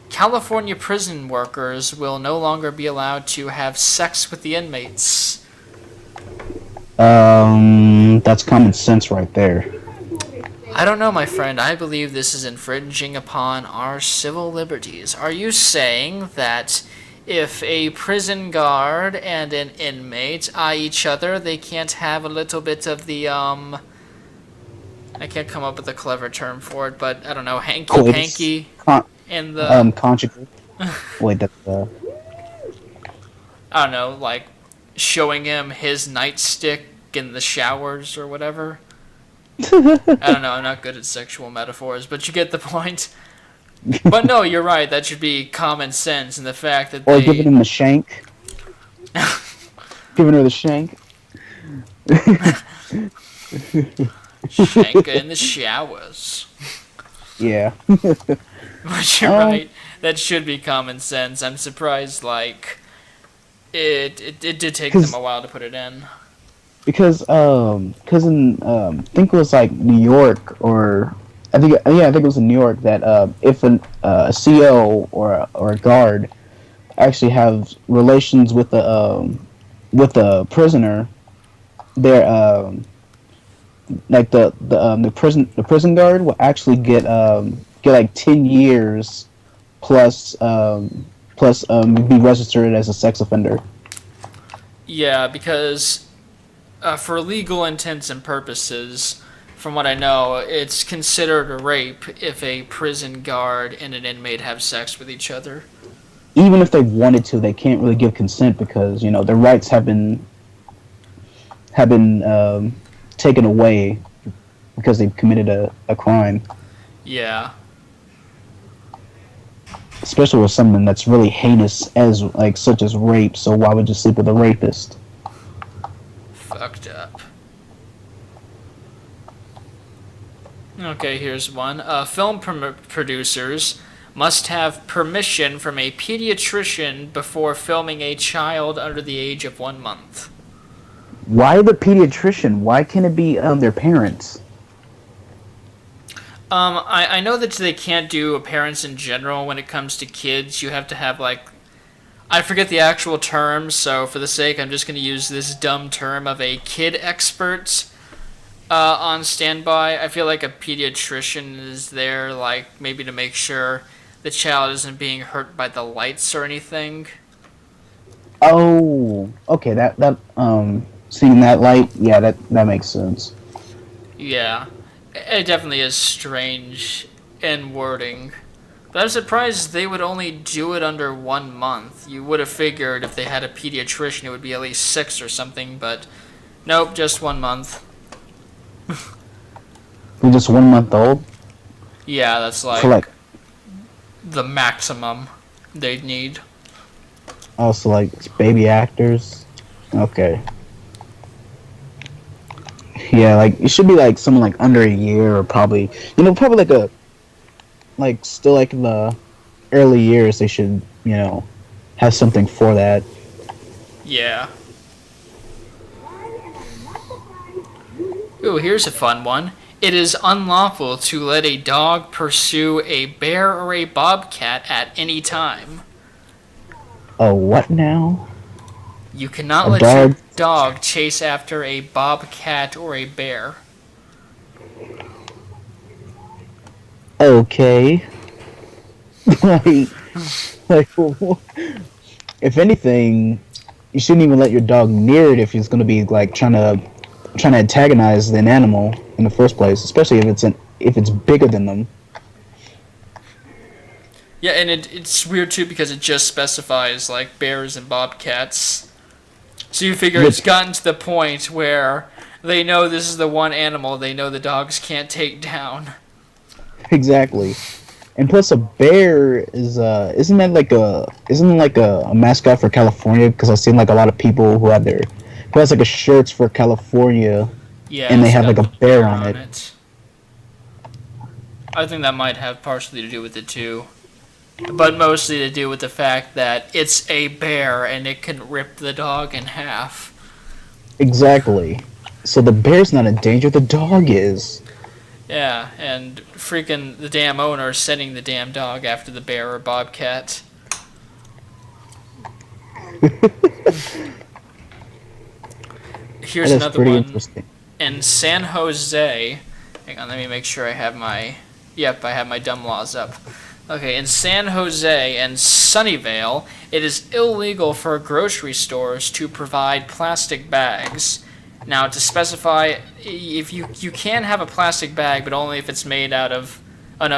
California prison workers will no longer be allowed to have sex with the inmates. That's common sense right there. I don't know, my friend. I believe this is infringing upon our civil liberties. Are you saying that if a prison guard and an inmate eye each other, they can't have a little bit of the, I can't come up with a clever term for it, but I don't know, hanky-panky in the... Conjugal. Wait, that's, I don't know, like, showing him his nightstick in the showers or whatever. I don't know, I'm not good at sexual metaphors, but you get the point. But no, you're right, that should be common sense in the fact that Or giving him the shank. Giving her the shank. Shank in the showers. Yeah. But you're right, that should be common sense. I'm surprised, like, it did take them a while to put it in. Because in I think it was like New York, or I think it was in New York that if a CO or a guard actually have relations with a prisoner, they're like the prison guard will actually get like 10 years plus be registered as a sex offender. Yeah, because for legal intents and purposes, from what I know, it's considered a rape if a prison guard and an inmate have sex with each other. Even if they wanted to, they can't really give consent because their rights have been taken away because they've committed a crime. Yeah. Especially with something that's really heinous such as rape. So why would you sleep with a rapist? Fucked up. Okay, here's one. Film producers must have permission from a pediatrician before filming a child under the age of 1 month. Why the pediatrician? Why can't it be their parents? I know that they can't do parents in general when it comes to kids. You have to have, I forget the actual term, so for the sake, I'm just going to use this dumb term of a kid expert on standby. I feel like a pediatrician is there, maybe to make sure the child isn't being hurt by the lights or anything. Oh, okay, that seeing that light, yeah, that makes sense. Yeah. It definitely is strange in wording. But I'm surprised they would only do it under 1 month. You would have figured if they had a pediatrician it would be at least 6 or something, but nope, just 1 month. You're just 1 month old? Yeah, that's the maximum they'd need. Oh, so it's baby actors? Okay. Yeah, it should be someone under a year, or probably probably still in the early years they should have something for that. Yeah. Ooh, here's a fun one. It is unlawful to let a dog pursue a bear or a bobcat at any time. Oh, what now? You cannot let your dog chase after a bobcat or a bear. Okay. If anything, you shouldn't even let your dog near it if he's going to be trying to antagonize an animal in the first place, especially if it's bigger than them. Yeah, and it's weird too because it just specifies bears and bobcats. So you figure it's gotten to the point where they know this is the one animal they know the dogs can't take down. Exactly. And plus a bear is isn't a mascot for California, because I've seen a lot of people who has a shirts for California, and they have a bear on it. I think that might have partially to do with it too. But mostly to do with the fact that it's a bear and it can rip the dog in half. Exactly. So the bear's not in danger, the dog is. Yeah, and freaking the damn owner is sending the damn dog after the bear or bobcat. Here's another one. Interesting. In San Jose, hang on, let me make sure I have my, I have my dumb laws up. Okay, in San Jose and Sunnyvale, it is illegal for grocery stores to provide plastic bags. Now, to specify, if you can have a plastic bag, but only if it's made out of,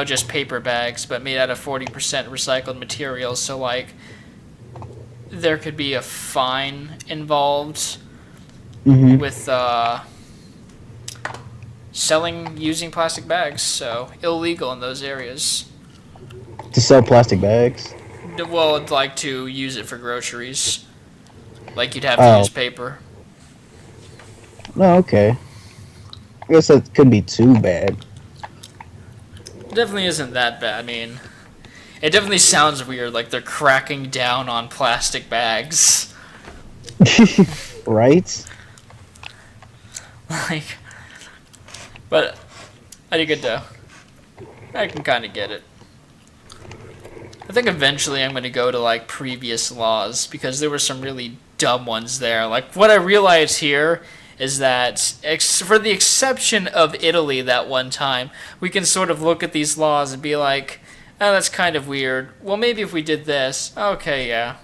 just paper bags, but made out of 40% recycled materials. So, like, there could be a fine involved with using plastic bags. So, illegal in those areas. To sell plastic bags? Well, I'd like to use it for groceries. Like, you'd have to use paper. Oh, okay. I guess that couldn't be too bad. It definitely isn't that bad. I mean, it definitely sounds weird, like they're cracking down on plastic bags. Right? Like, but I think I can kind of get it. I think eventually I'm going to go to, like, previous laws, because there were some really dumb ones there. Like, what I realized here is that, for the exception of Italy that one time, we can sort of look at these laws and be like, oh, that's kind of weird. Well, maybe if we did this, okay, yeah.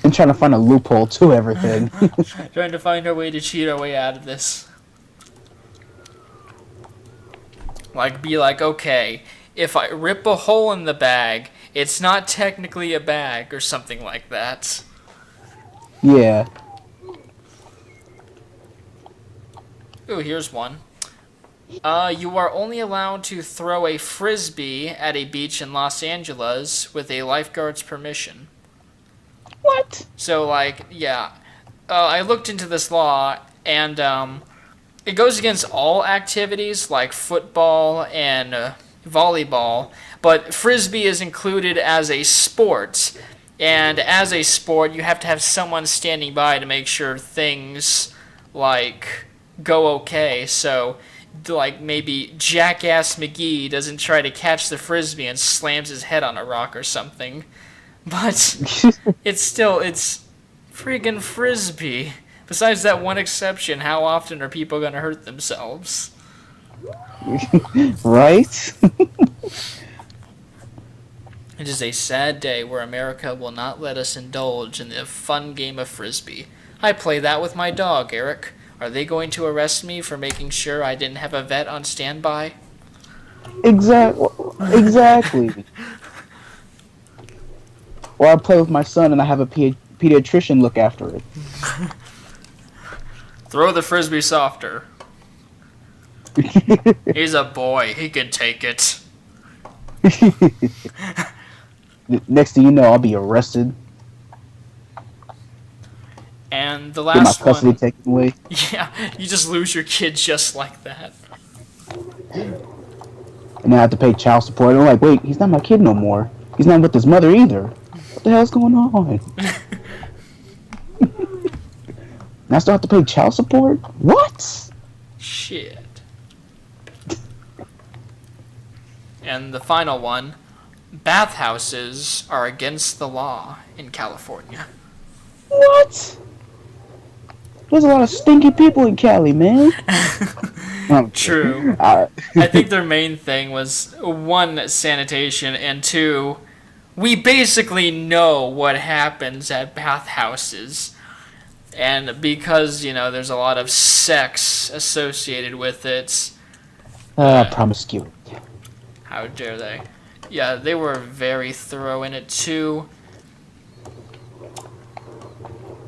And trying to find a loophole to everything. Trying to find our way to cheat our way out of this. Like, be like, okay, if I rip a hole in the bag, it's not technically a bag, or something like that. Yeah. Ooh, here's one. You are only allowed to throw a frisbee at a beach in Los Angeles with a lifeguard's permission. What? So, like, yeah. I looked into this law, and it goes against all activities like football and volleyball, but frisbee is included as a sport. And as a sport, you have to have someone standing by to make sure things, like, go okay. So, like, maybe Jackass McGee doesn't try to catch the frisbee and slams his head on a rock or something. But it's friggin' frisbee. Besides that one exception, how often are people gonna hurt themselves? Right? It is a sad day where America will not let us indulge in the fun game of frisbee. I play that with my dog, Eric. Are they going to arrest me for making sure I didn't have a vet on standby? Exactly. Or I play with my son and I have a pediatrician look after it. Throw the frisbee softer. He's a boy. He can take it. Next thing you know, I'll be arrested. And the last get my custody one. taken away. Yeah, you just lose your kid just like that. And then I have to pay child support. And I'm like, wait, he's not my kid no more. He's not with his mother either. What the hell's going on? And I still have to pay child support? What? Shit. And the final one, bathhouses are against the law in California. What? There's a lot of stinky people in Cali, man. True. I think their main thing was, one, sanitation, and two, we basically know what happens at bathhouses. And because, there's a lot of sex associated with it. Promiscuity. How dare they? Yeah, they were very thorough in it, too.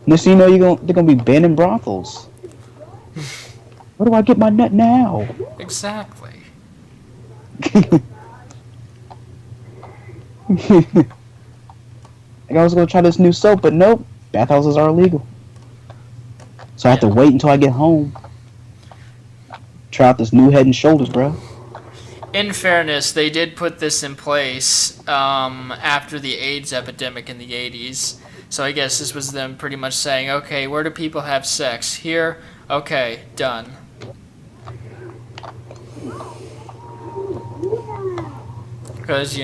Next thing you know, they're gonna be banning brothels. Where do I get my nut now? Exactly. Like I was gonna try this new soap, but nope, bathhouses are illegal. So I have to wait until I get home. Try out this new Head and Shoulders, bro. In fairness, they did put this in place after the AIDS epidemic in the 80s. So I guess this was them pretty much saying, okay, where do people have sex? Here? Okay, done. Because,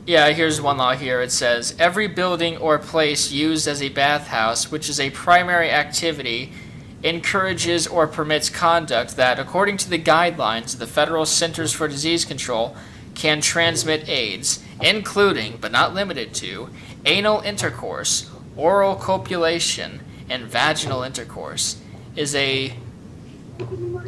yeah, here's one law here. It says, every building or place used as a bathhouse, which is a primary activity, encourages or permits conduct that, according to the guidelines of the Federal Centers for Disease Control, can transmit AIDS, including, but not limited to, anal intercourse, oral copulation, and vaginal intercourse, is a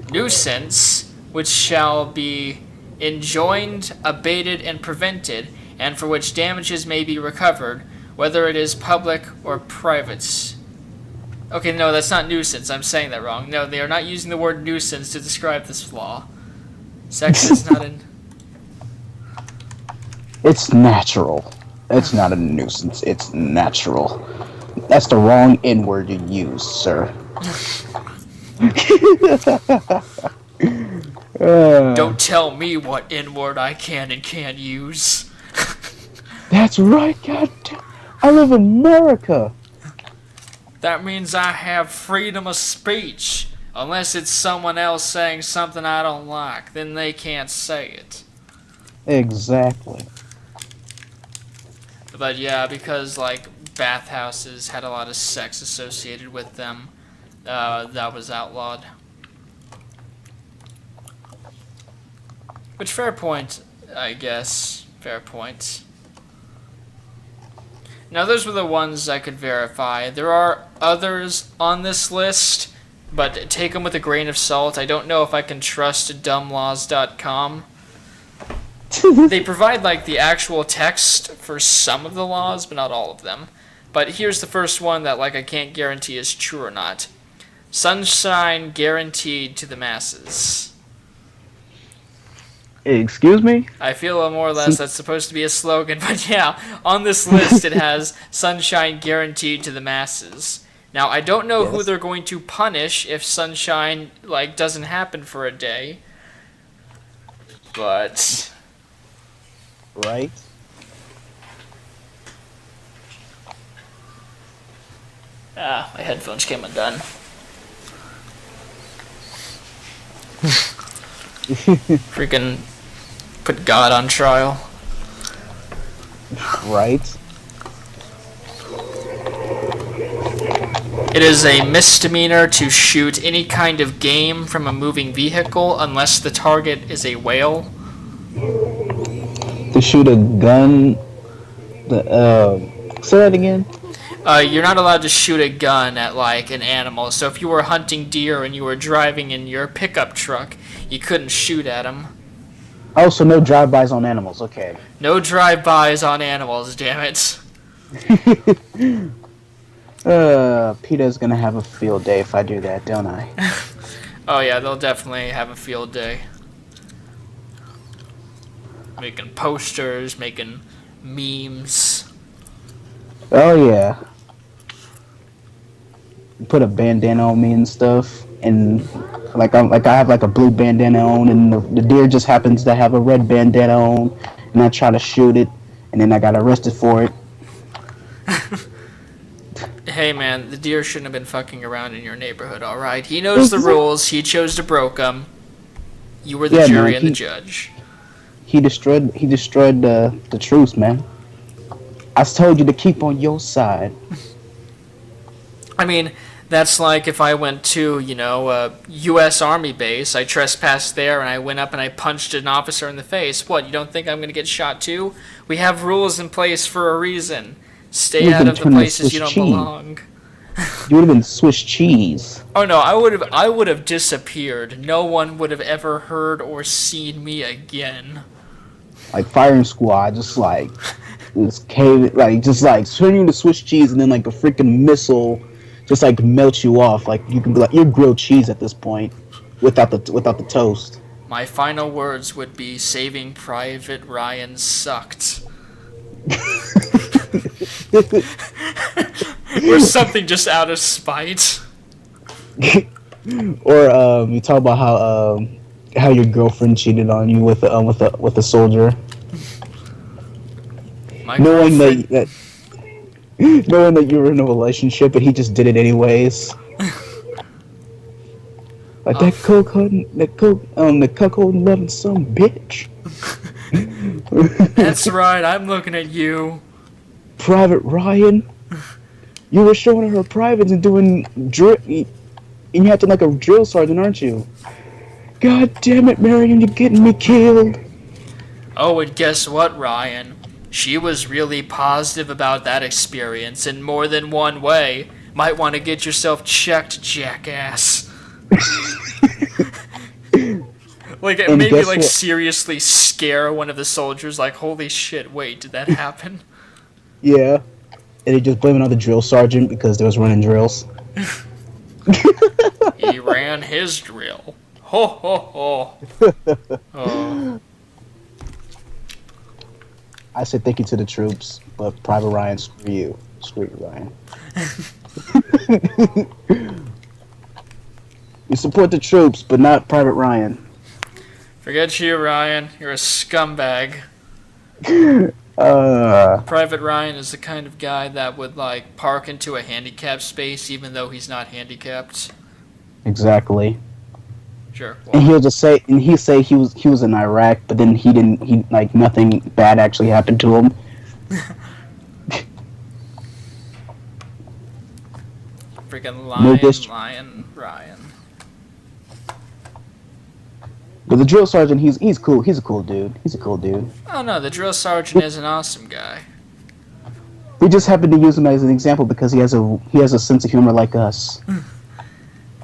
nuisance which shall be enjoined, abated, and prevented, and for which damages may be recovered, whether it is public or private. Okay, no, that's not nuisance. I'm saying that wrong. No, they are not using the word nuisance to describe this flaw. Sex is not an... It's natural. It's not a nuisance. It's natural. That's the wrong N-word you used, sir. Don't tell me what N-word I can and can't use. That's right, goddamn. I live in America. That means I have freedom of speech. Unless it's someone else saying something I don't like, then they can't say it. Exactly. But yeah, because bathhouses had a lot of sex associated with them, that was outlawed. Which, fair point, I guess. Fair point. Now, those were the ones I could verify. There are others on this list, but take them with a grain of salt. I don't know if I can trust dumblaws.com. They provide, the actual text for some of the laws, but not all of them. But here's the first one that, I can't guarantee is true or not. Sunshine guaranteed to the masses. Excuse me? I feel more or less that's supposed to be a slogan, but yeah, on this list it has sunshine guaranteed to the masses. Now, I don't know who they're going to punish if sunshine, doesn't happen for a day. But... Right? Ah, my headphones came undone. Freaking put God on trial. Right? It is a misdemeanor to shoot any kind of game from a moving vehicle unless the target is a whale. To shoot a gun... say that again? You're not allowed to shoot a gun at, an animal. So if you were hunting deer and you were driving in your pickup truck, you couldn't shoot at them. Oh, so no drive-bys on animals, okay. No drive-bys on animals, damn it. PETA's gonna have a field day if I do that, don't I? Oh yeah, they'll definitely have a field day. Making posters, making memes. Oh yeah. Put a bandana on me and stuff, and I have a blue bandana on, and the deer just happens to have a red bandana on, and I try to shoot it, and then I got arrested for it. Hey man, the deer shouldn't have been fucking around in your neighborhood, alright? He knows the rules, he chose to broke them. You were the jury and the judge. He destroyed the truth, man. I told you to keep on your side. I mean, that's like if I went to, a U.S. Army base, I trespassed there, and I went up and I punched an officer in the face. What, you don't think I'm going to get shot too? We have rules in place for a reason. Stay out of the places you don't belong. You would have been Swiss cheese. Oh no, I would have disappeared. No one would have ever heard or seen me again. Like firing squad, just swinging the Swiss cheese, and then a freaking missile just melt you off. You can be you're grilled cheese at this point, without the toast. My final words would be Saving Private Ryan sucked. Or something just out of spite. Or you talk about how how your girlfriend cheated on you with a soldier. Knowing that you were in a relationship, but he just did it anyways. Like the cuckold loving some bitch. That's right, I'm looking at you. Private Ryan. You were showing her privates and doing drill, and you acting like a drill sergeant, aren't you? God damn it, Marion, you're getting me killed. Oh, and guess what, Ryan? She was really positive about that experience in more than one way. Might want to get yourself checked, jackass. Like, And maybe, guess like, what? seriously scare one of the soldiers, like, holy shit, wait, did that happen? Yeah. And they just blame it on the drill sergeant because they was running drills. He ran his drill. Ho, ho, ho. Oh. I said thank you to the troops, but Private Ryan, screw you. Screw you, Ryan. You support the troops, but not Private Ryan. Forget you, Ryan. You're a scumbag. Private Ryan is the kind of guy that would, like, park into a handicapped space even though he's not handicapped. Exactly. Sure. Well, And he'll say he was in Iraq, but then he nothing bad actually happened to him. freaking No Lion Ryan. But the drill sergeant, he's cool. He's a cool dude. He's a cool dude. Oh no, the drill sergeant is an awesome guy. We just happened to use him as an example because he has a sense of humor like us.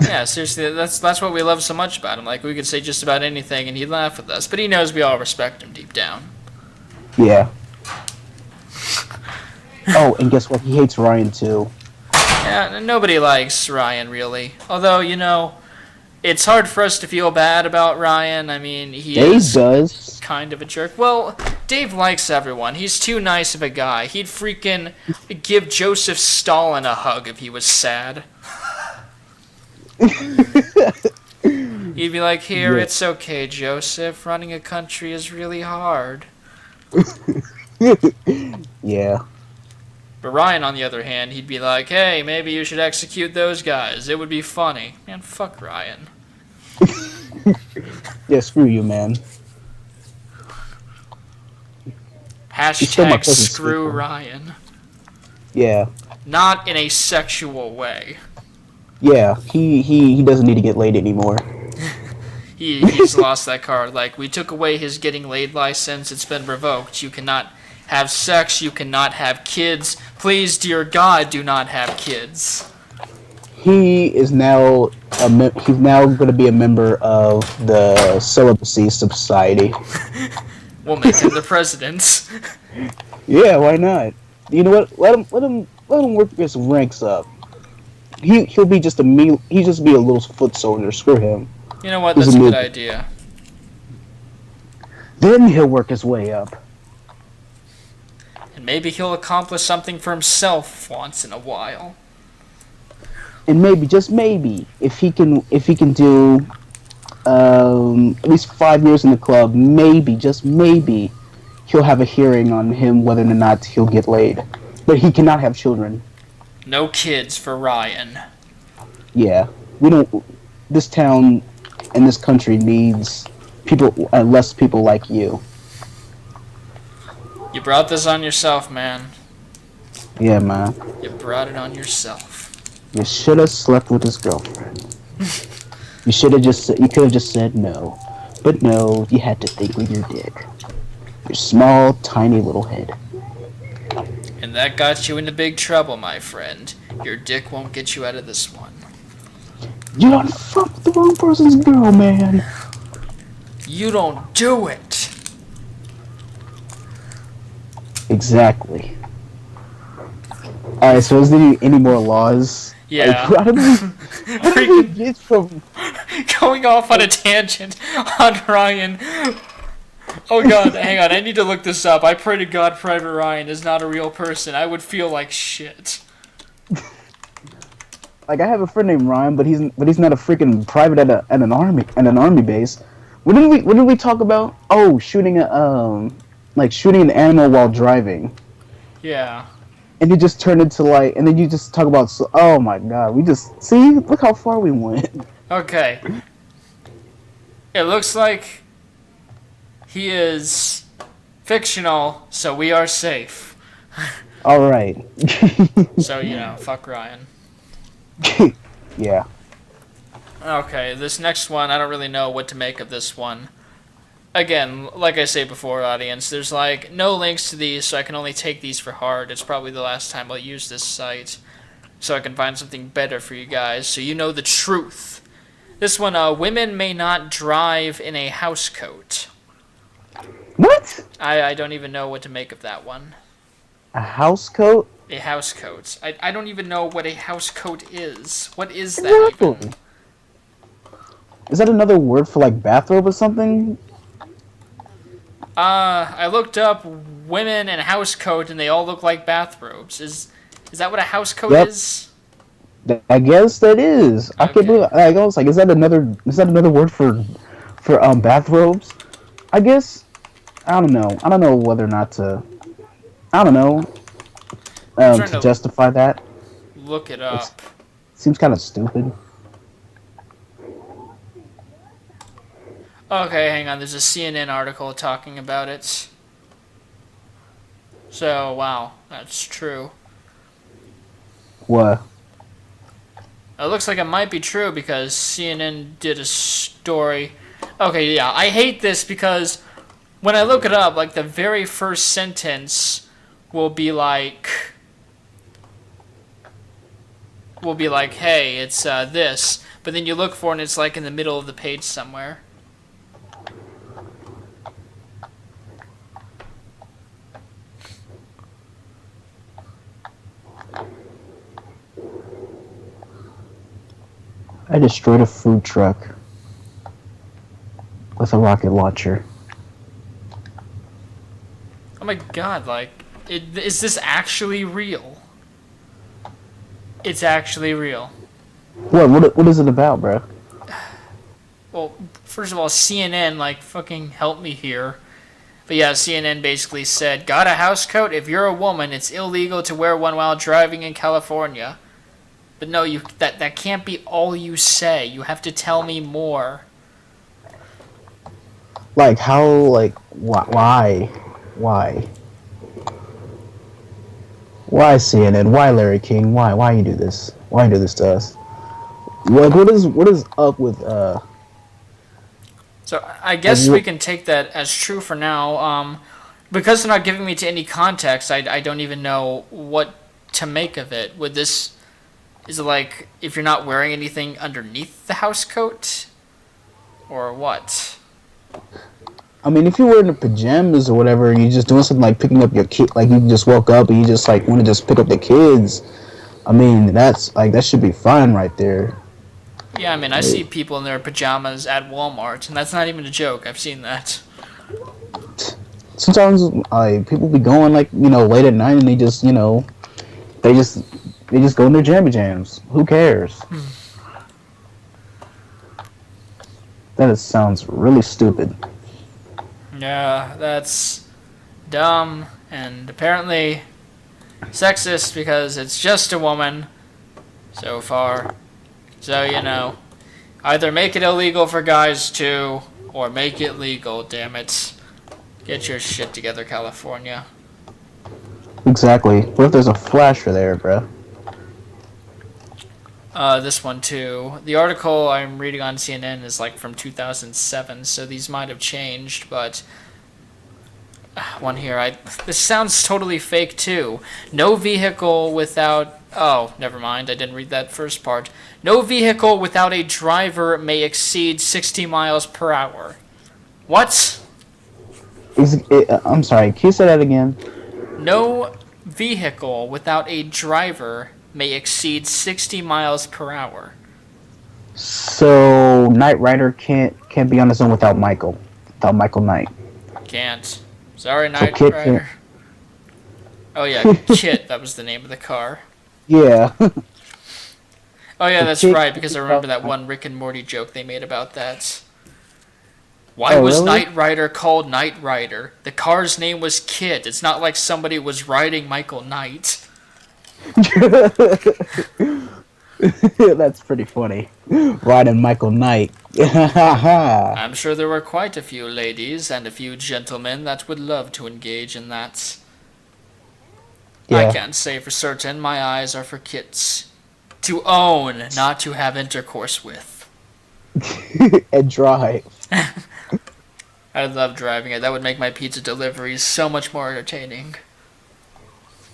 Yeah, seriously, that's what we love so much about him. Like, we could say just about anything and he'd laugh with us, but he knows we all respect him deep down. Yeah. Oh, and guess what? He hates Ryan too. Yeah, nobody likes Ryan, really. Although, you know, it's hard for us to feel bad about Ryan. I mean, Dave does. Kind of a jerk. Well, Dave likes everyone. He's too nice of a guy. He'd freaking give Joseph Stalin a hug if he was sad. He'd be like, here, Yeah. It's okay, Joseph. Running a country is really hard. Yeah. But Ryan, on the other hand, he'd be like, hey, maybe you should execute those guys. It would be funny. Man, fuck Ryan. Yeah, screw you, man. Still my Hashtag cousin screw Steve. Ryan. Yeah. Not in a sexual way. Yeah, he doesn't need to get laid anymore. He's lost that card. Like, we took away his getting laid license. It's been revoked. You cannot have sex. You cannot have kids. Please, dear God, do not have kids. He is now he's now going to be a member of the Celibacy Society. We'll make him the president. Yeah, why not? You know what? Let him work his ranks up. He'll be just he'll just be a little foot soldier. Screw him. You know what? That's a good idea. Then he'll work his way up. And maybe he'll accomplish something for himself once in a while. And maybe, just maybe, if he can do at least 5 years in the club, maybe, just maybe, he'll have a hearing on him whether or not he'll get laid. But he cannot have children. No kids for Ryan. Yeah, we don't. This town and this country needs less people like you. You brought this on yourself, man. Yeah, man. You brought it on yourself. You should have slept with his girlfriend. You could have just said no. But no, you had to think with your dick. Your small, tiny little head. And that got you into big trouble, my friend. Your dick won't get you out of this one. You don't fuck the wrong person's girl, man. You don't do it. Exactly. Alright, so is there any more laws? Yeah. Like, how do we get from... Going off on a tangent on Ryan. Oh god, hang on, I need to look this up. I pray to God Private Ryan is not a real person. I would feel like shit. Like, I have a friend named Ryan, but he's not a freaking private at an army base. What did we talk about? Oh, shooting shooting an animal while driving. Yeah. And it just turned into like, and then you just talk about, oh my god, we just, see, look how far we went. Okay. It looks like he is fictional, so we are safe. Alright. So, fuck Ryan. Yeah. Okay, this next one, I don't really know what to make of this one. Again, like I say before, audience, there's no links to these, so I can only take these for heart. It's probably the last time I'll use this site, so I can find something better for you guys, so you know the truth. This one, women may not drive in a housecoat. What? I don't even know what to make of that one. A housecoat? A housecoat. I don't even know what a housecoat is. What is that even? Is that another word for bathrobe or something? I looked up women and housecoat, and they all look like bathrobes. Is that what a housecoat is? I guess that is. Okay. I can't believe. I was like, is that another word for bathrobes? I guess. I don't know. I don't know whether or not to. I don't know. To justify that. Look it up. Seems kind of stupid. Okay, hang on. There's a CNN article talking about it. So, wow, that's true. What? It looks like it might be true because CNN did a story. Okay, yeah, I hate this because when I look it up, the very first sentence will be hey, it's this. But then you look for it and it's in the middle of the page somewhere. I destroyed a food truck with a rocket launcher. Oh my god, is this actually real? It's actually real. What is it about, bro? Well, first of all, CNN, fucking help me here. But yeah, CNN basically said, got a house coat? If you're a woman, it's illegal to wear one while driving in California. But no, that can't be all you say. You have to tell me more. How, why? Why? Why CNN? Why Larry King? Why you do this? Why you do this to us? What is up with So I guess we can take that as true for now. Because they're not giving me to any context, I don't even know what to make of it. Is it if you're not wearing anything underneath the house coat? Or what? I mean, if you're wearing the pajamas or whatever, and you're just doing something picking up your kid, you just woke up and you just want to just pick up the kids, I mean, that's that should be fine right there. Yeah, I mean, I see people in their pajamas at Walmart, and that's not even a joke. I've seen that. Sometimes people be going late at night and they just they just go in their jammy jams. Who cares? That sounds really stupid. Yeah, that's dumb and apparently sexist because it's just a woman so far. So, either make it illegal for guys too, or make it legal, damn it. Get your shit together, California. Exactly. What if there's a flasher there, bro? This one too. The article I'm reading on CNN is from 2007, so these might have changed, but one here, this sounds totally fake too. No vehicle without, oh, never mind, I didn't read that first part. No vehicle without a driver may exceed 60 miles per hour. What? I'm sorry, can you say that again? No vehicle without a driver may exceed 60 miles per hour. So Knight Rider can't be on his own without Michael Knight. Can't. Sorry, Knight Rider. Oh yeah, Kit. That was the name of the car. Yeah. Oh yeah, that's right. Because I remember that one Rick and Morty joke they made about that. Why Oh, was really? Knight Rider called Knight Rider? The car's name was Kit. It's not like somebody was riding Michael Knight. That's pretty funny. Riding Michael Knight. I'm sure there were quite a few ladies and a few gentlemen that would love to engage in that. I Yeah. can't say for certain. My eyes are for Kits. To own, not to have intercourse with. And drive. I love driving it. That would make my pizza deliveries so much more entertaining.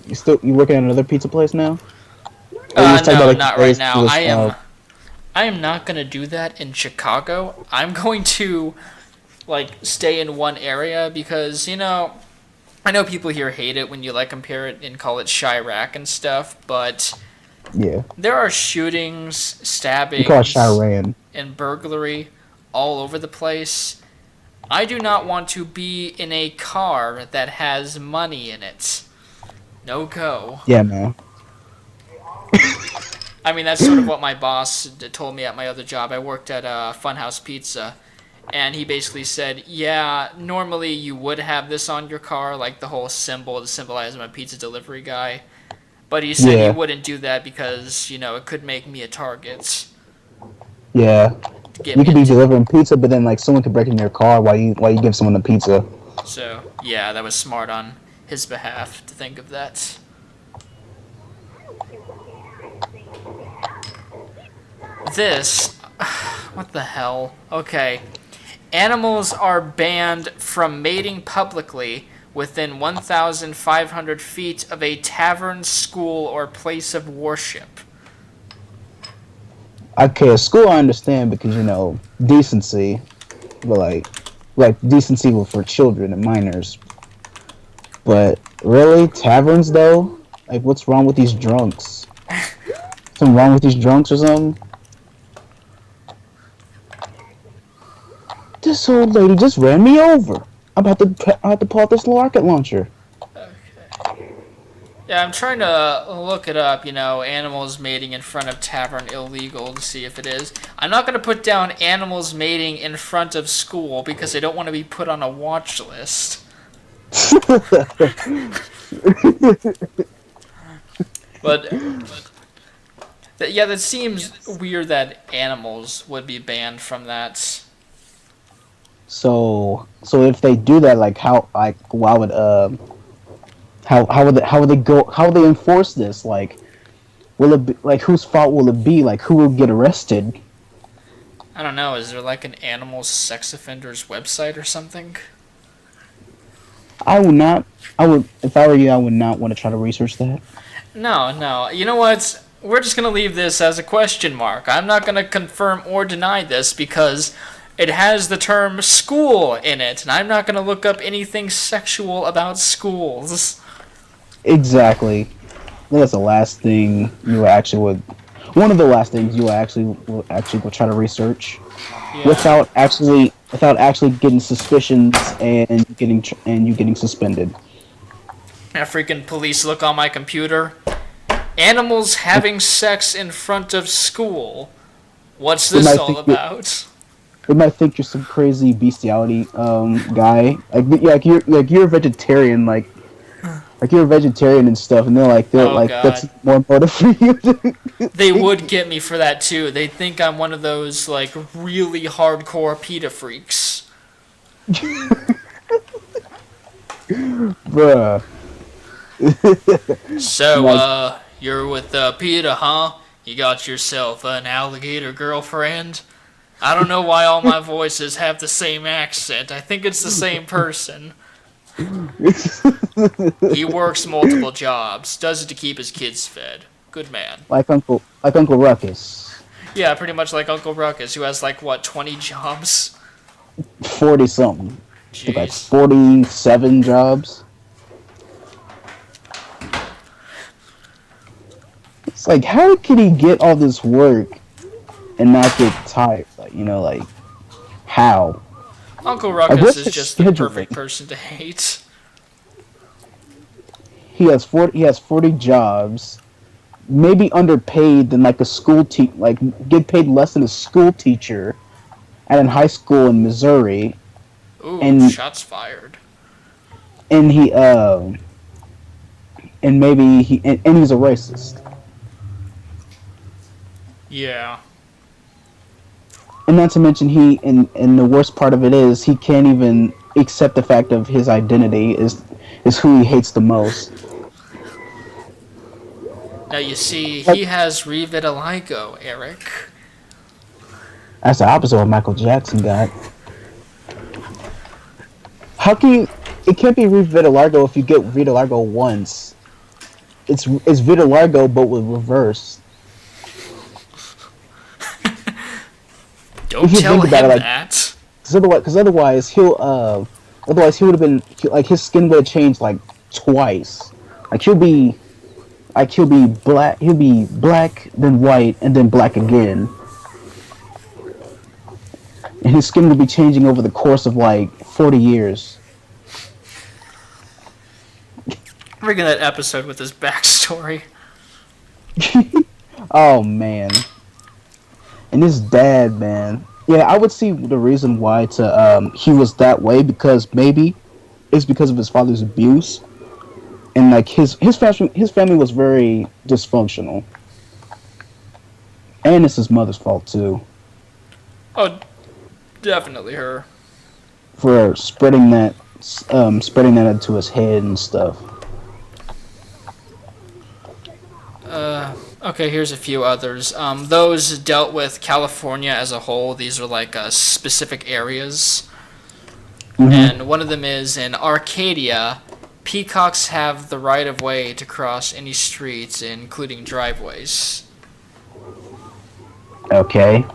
You working at another pizza place now? No, not right now. I am not gonna do that in Chicago. I'm going to stay in one area because, I know people here hate it when you compare it and call it Chirac and stuff, but Yeah. there are shootings, You call it stabbings, Chiran. and burglary all over the place. I do not want to be in a car that has money in it. No go. Yeah, man. I mean, that's sort of what my boss told me at my other job. I worked at Funhouse Pizza, and he basically said, yeah, normally you would have this on your car, like the whole symbol to symbolize I'm a pizza delivery guy. But he said he wouldn't do that because, it could make me a target. Yeah. You could be delivering pizza, but then someone could break in your car while you give someone the pizza. So, yeah, that was smart on his behalf to think of that. This, what the hell? Okay. Animals are banned from mating publicly within 1,500 feet of a tavern, school, or place of worship. Okay, a school I understand because, decency. But, decency for children and minors. But, really? Taverns, though? What's wrong with these drunks? Something wrong with these drunks or something? This old lady just ran me over. I'm about to pull out this rocket launcher. Okay. Yeah, I'm trying to look it up, animals mating in front of tavern illegal to see if it is. I'm not going to put down animals mating in front of school because I don't want to be put on a watch list. But yeah, that seems weird that animals would be banned from that. So if they do that, how would they enforce this? Will it be, whose fault will it be? Who will get arrested? I don't know. Is there an animal sex offenders website or something? If I were you, I would not want to try to research that. No. You know what? We're just going to leave this as a question mark. I'm not going to confirm or deny this because it has the term school in it, and I'm not going to look up anything sexual about schools. Exactly. That's the last thing you actually would. One of the last things you will try to research, Yeah. without actually getting suspicions and you getting suspended. A freaking police look on my computer. Animals having sex in front of school. What's this all about? They might think you're some crazy bestiality guy. You're a vegetarian, you're a vegetarian and stuff, and they're God. that's more motive for you. They would get me for that too. They'd think I'm one of those really hardcore PETA freaks. Bruh. So, you're with PETA, huh? You got yourself an alligator girlfriend? I don't know why all my voices have the same accent. I think it's the same person. He works multiple jobs, does it to keep his kids fed. Good man. Like Uncle Ruckus. Yeah, pretty much like Uncle Ruckus, who has 20 jobs? 40 something. Jeez. 47 jobs. It's how can he get all this work and not get tired? How? Uncle Ruckus is just the perfect person to hate. He has 40 jobs, maybe underpaid than a school get paid less than a school teacher at a high school in Missouri, Ooh, shots fired. And he and maybe and he's a racist. Yeah. And not to mention and the worst part of it is he can't even accept the fact of his identity is who he hates the most. Now you see, he has revitiligo, Eric. That's the opposite of what Michael Jackson got. How can you? It can't be revitiligo if you get vitiligo once. It's vitiligo but with reverse. Don't tell him that. Because otherwise he would have been like his skin would have changed like twice. Like he'll be black. He'll be black, then white, and then black again. And his skin will be changing over the course of like 40 years. We're gonna that episode with his backstory. Oh man. And his dad, man. Yeah, I would see the reason why he was that way, because maybe it's because of his father's abuse. And like his family was very dysfunctional. And it's his mother's fault too. Oh, definitely her. For spreading that into his head and stuff. Okay, here's a few others. Those dealt with California as a whole. These are like specific areas. Mm-hmm. And one of them is in Arcadia. Peacocks have the right of way to cross any streets, including driveways. Okay.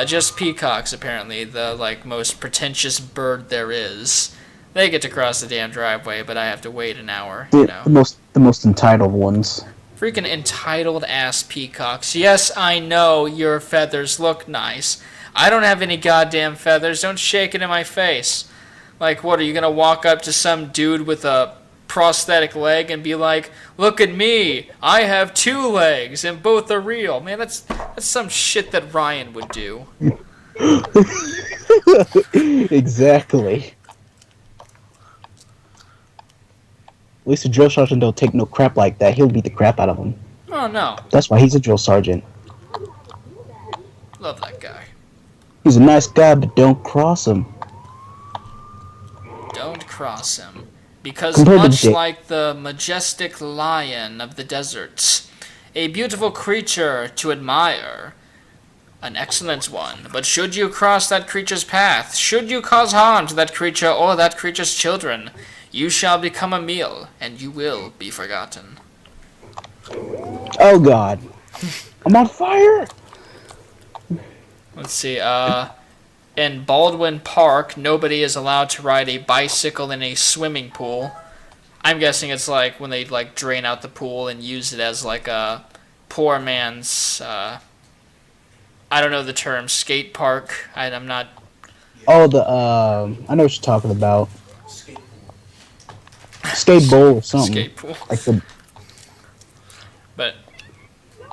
Just peacocks, apparently, the most pretentious bird there is. They get to cross the damn driveway, but I have to wait an hour. The most entitled ones. Freaking entitled ass peacocks. Yes, I know your feathers look nice. I don't have any goddamn feathers. Don't shake it in my face. Like, what, are you gonna walk up to some dude with a prosthetic leg and be like, "Look at me, I have 2 legs and both are real"? Man, that's some shit that Ryan would do. Exactly. At least the drill sergeant don't take no crap like that. He'll beat the crap out of him. Oh, no. That's why he's a drill sergeant. Love that guy. He's a nice guy, but don't cross him. Don't cross him. Because much like the majestic lion of the deserts, a beautiful creature to admire, an excellent one, but should you cross that creature's path, should you cause harm to that creature or that creature's children, you shall become a meal, and you will be forgotten. Oh God. I'm on fire! Let's see, in Baldwin Park, nobody is allowed to ride a bicycle in a swimming pool. I'm guessing it's like when they drain out the pool and use it as a poor man's, I don't know the term, skate park. I'm not... Oh, I know what you're talking about. Skate bowl or something. Skate pool. But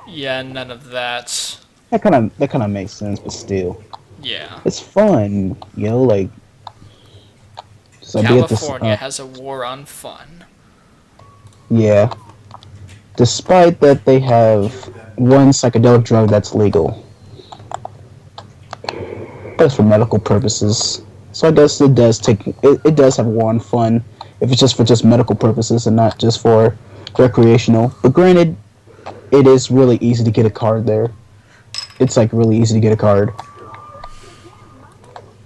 yeah, none of that. That kind of makes sense, but still. Yeah. It's fun, California has a war on fun. Yeah. Despite that, they have one psychedelic drug that's legal. But it's for medical purposes. So I guess it does have a war on fun. If it's just for medical purposes and not just for recreational. But granted, it is really easy to get a card there. It's really easy to get a card.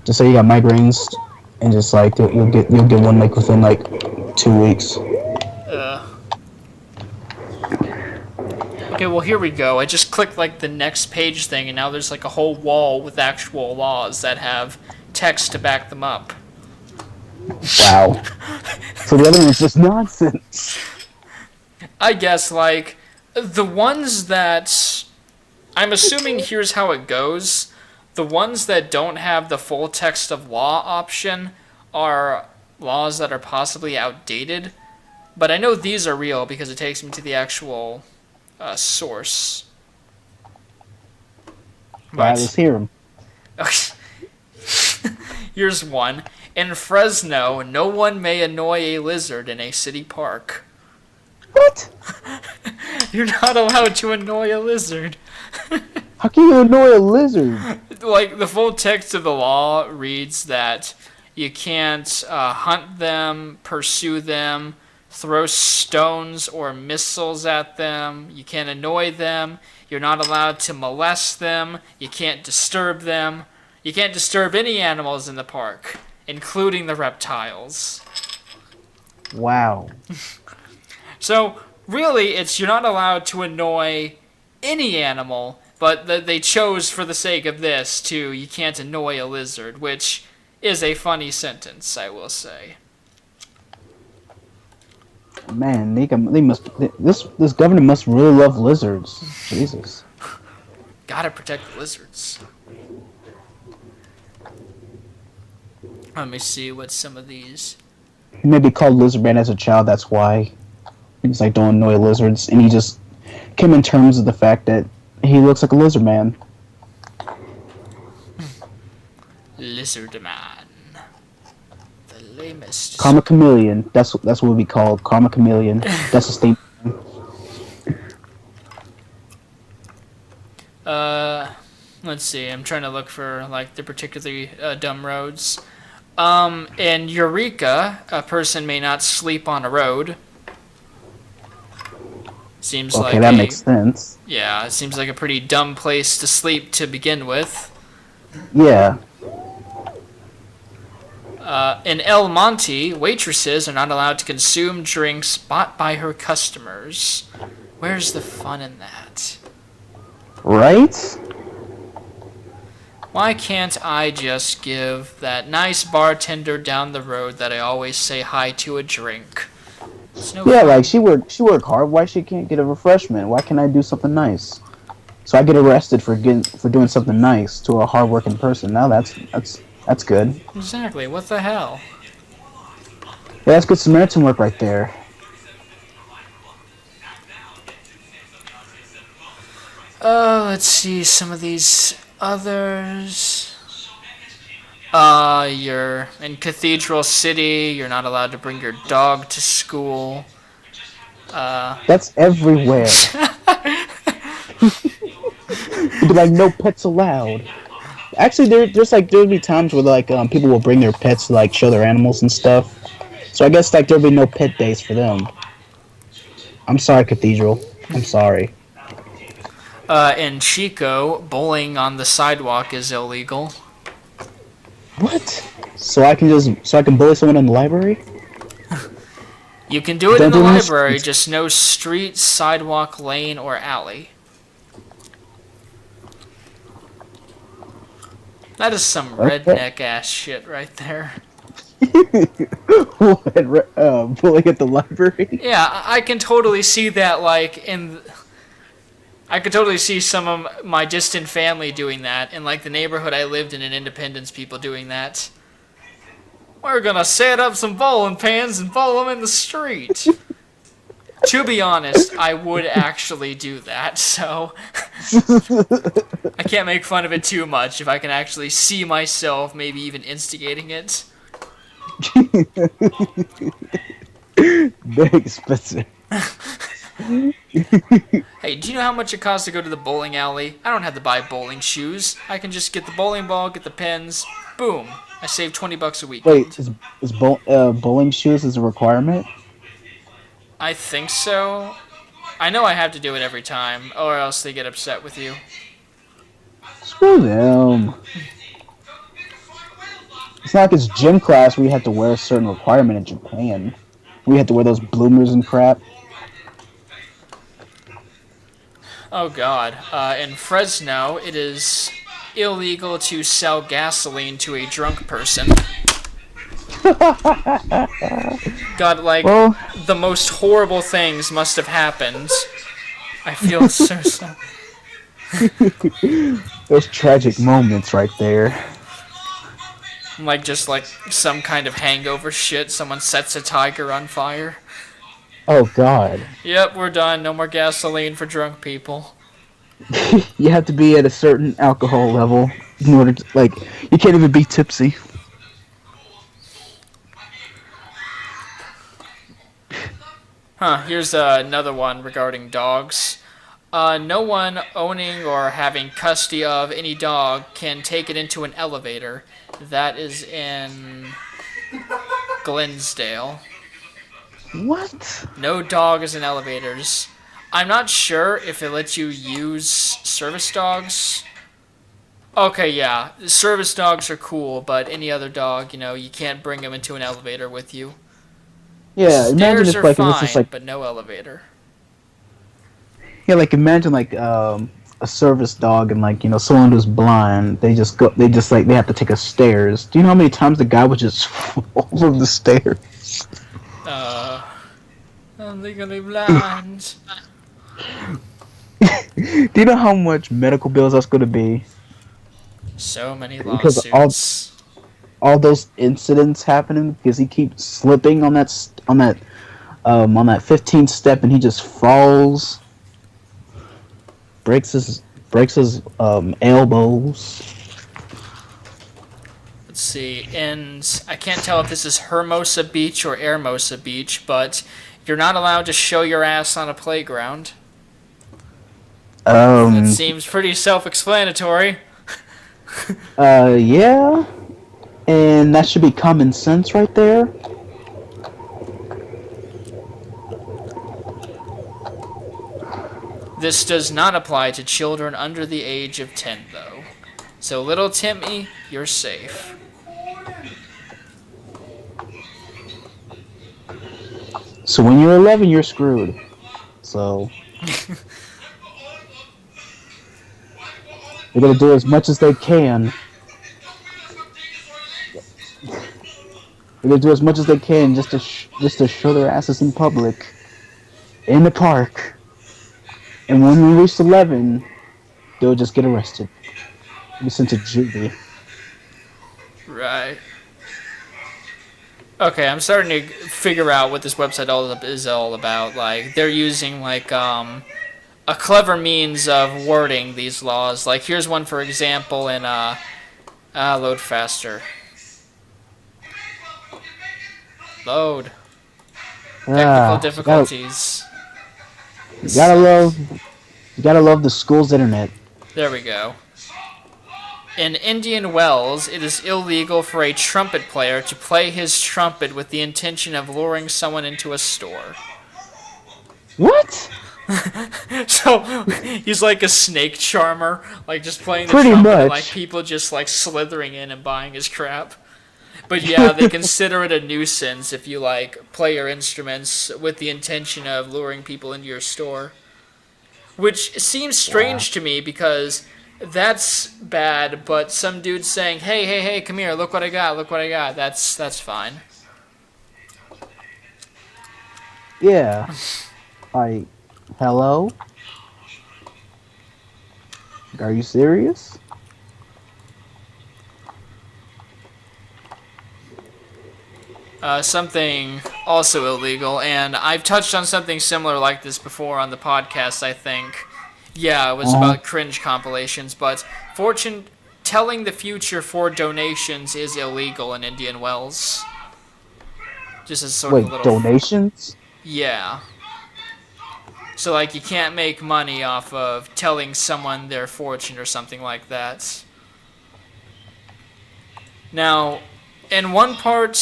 Just say you got migraines, and just you'll get one within 2 weeks. Okay, well here we go. I just clicked the next page thing, and now there's a whole wall with actual laws that have text to back them up. Wow. So the other one's just nonsense. I guess the ones that I'm assuming here's how it goes. The ones that don't have the full text of law option are laws that are possibly outdated. But I know these are real because it takes me to the actual source. Alright, let's hear them. Here's one. In Fresno, no one may annoy a lizard in a city park. What? You're not allowed to annoy a lizard. How can you annoy a lizard? Like, the full text of the law reads that you can't hunt them, pursue them, throw stones or missiles at them. You can't annoy them. You're not allowed to molest them. You can't disturb them. You can't disturb any animals in the park, including the reptiles. Wow. So, really, you're not allowed to annoy any animal, but they chose for the sake of this to you can't annoy a lizard, which is a funny sentence, I will say. Man, this governor must really love lizards. Jesus. Gotta protect the lizards. Let me see what some of these... He may be called Lizard Man as a child, that's why. He's like, don't annoy lizards. And he just came in terms of the fact that he looks like a lizard man. Lizard man. The lamest. Karma Chameleon. That's what we'll be called. Karma Chameleon. That's his thing. Let's see. I'm trying to look for like the particularly dumb roads. In Eureka, a person may not sleep on a road. Seems okay, that makes sense. Yeah, it seems like a pretty dumb place to sleep to begin with. Yeah. In El Monte, waitresses are not allowed to consume drinks bought by her customers. Where's the fun in that? Right? Why can't I just give that nice bartender down the road that I always say hi to a drink? No yeah, fun. Like she worked hard. Why she can't get a refreshment? Why can't I do something nice? So I get arrested for doing something nice to a hardworking person. Now that's good. Exactly. What the hell? Yeah, that's good Samaritan work right there. Let's see some of these others. You're in Cathedral City. You're not allowed to bring your dog to school. That's everywhere. It'd be like no pets allowed. Actually, there'll be times where like people will bring their pets to like show their animals and stuff. So I guess like there'll be no pet days for them. I'm sorry, Cathedral. I'm sorry. In Chico, bowling on the sidewalk is illegal. What? So I can bully someone in the library? You can do it in the library, just no street, sidewalk, lane, or alley. That is some redneck ass shit right there. Bullying at the library? Yeah, I can totally see that, like, I could totally see some of my distant family doing that, in, like, the neighborhood I lived in Independence, people doing that. We're gonna set up some bowling pins and bowl them in the street. To be honest, I would actually do that, so I can't make fun of it too much if I can actually see myself maybe even instigating it. Very expensive. Hey, do you know how much it costs to go to the bowling alley? I don't have to buy bowling shoes. I can just get the bowling ball, get the pins, boom. I save $20 a week. Wait, is bowling shoes is a requirement? I think so. I know I have to do it every time, or else they get upset with you. Screw them. It's not like it's gym class where you have to wear a certain requirement in Japan. We have to wear those bloomers and crap. Oh god. In Fresno, it is illegal to sell gasoline to a drunk person. God, like, the most horrible things must have happened. I feel so sorry. Those tragic moments right there. Like, just like some kind of hangover shit. Someone sets a tiger on fire. Oh, God. Yep, we're done. No more gasoline for drunk people. You have to be at a certain alcohol level in order to, like, you can't even be tipsy. Here's another one regarding dogs. No one owning or having custody of any dog can take it into an elevator. That is in Glensdale. What? No dog is in elevators. I'm not sure if it lets you use service dogs. Okay, yeah. Service dogs are cool, but any other dog, you can't bring them into an elevator with you. Yeah, imagine Stairs if are like this is fine, like but no elevator. yeah, like imagine like a service dog and like someone who's blind. They have to take a stairs. Do you know how many times the guy would just fall from the stairs? I'm legally blind. Do you know how much medical bills that's going to be? So many Because lawsuits. all those incidents happening because he keeps slipping on that 15th step and he just falls, breaks his elbows. Let's see, and I can't tell if this is Hermosa Beach or Hermosa Beach, but you're not allowed to show your ass on a playground. That seems pretty self-explanatory. Yeah, and that should be common sense right there. This does not apply to children under the age of 10, though. So, little Timmy, you're safe. So when you're 11, you're screwed. So they're gonna do as much as they can. They're gonna do as much as they can just to show their asses in public, in the park. And when we reach 11, they'll just get arrested. Be sent to juvie. Right. Okay, I'm starting to figure out what this website is all about. Like, they're using, like, a clever means of wording these laws. Like, here's one, for example, in, load faster. Load. Technical difficulties. You gotta love the school's internet. There we go. In Indian Wells, it is illegal for a trumpet player to play his trumpet with the intention of luring someone into a store. What? So, he's like a snake charmer, like just playing the Pretty trumpet much. and like people just like slithering in and buying his crap. But yeah, they consider it a nuisance if you like play your instruments with the intention of luring people into your store. Which seems strange to me because that's bad, but some dude saying, hey, come here, look what I got, that's fine. Yeah. Like, hello? Are you serious? Something also illegal, and I've touched on something similar like this before on the podcast, I think. Yeah, it was about cringe compilations, but fortune telling the future for donations is illegal in Indian Wells. Just as sort of a little... donations? Yeah. So, like, you can't make money off of telling someone their fortune or something like that. Now, in one part,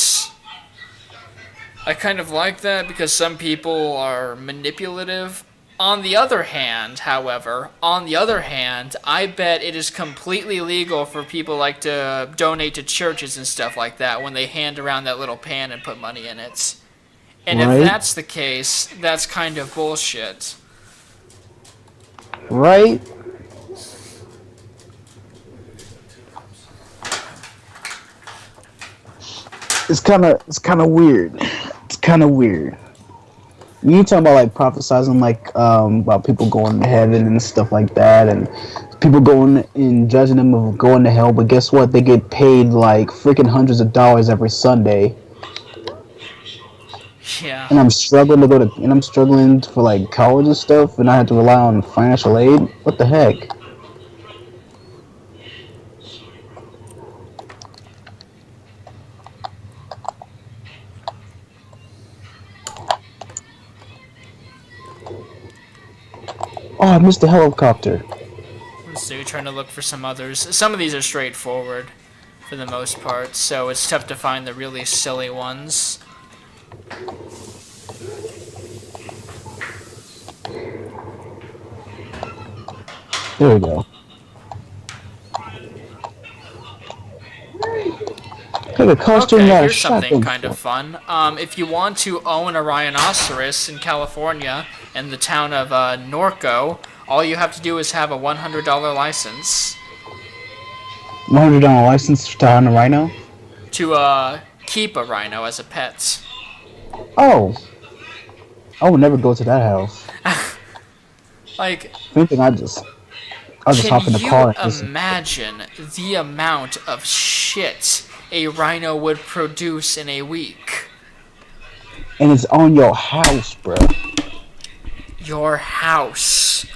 I kind of like that because some people are manipulative. On the other hand, however, I bet it is completely legal for people like to donate to churches and stuff like that when they hand around that little pan and put money in it. And right. If that's the case, that's kind of bullshit. Right? It's kind of weird. It's kind of weird. You talking about like prophesizing like about people going to heaven and stuff like that, and people going and judging them of going to hell. But guess what? They get paid like freaking hundreds of dollars every Sunday. Yeah. And I'm struggling for like college and stuff, and I have to rely on financial aid. What the heck? Oh, I missed the helicopter. So you're trying to look for some others. Some of these are straightforward for the most part, so it's tough to find the really silly ones. There we go. Okay, here's something kind of fun. If you want to own a rhinoceros in California in the town of Norco, all you have to do is have a $100 license. $100 license to own a rhino? To keep a rhino as a pet. Oh. I would never go to that house. Like, If anything, I'll just hop in the car. Can you imagine the amount of shit a rhino would produce in a week? And it's on your house, bro. Your house.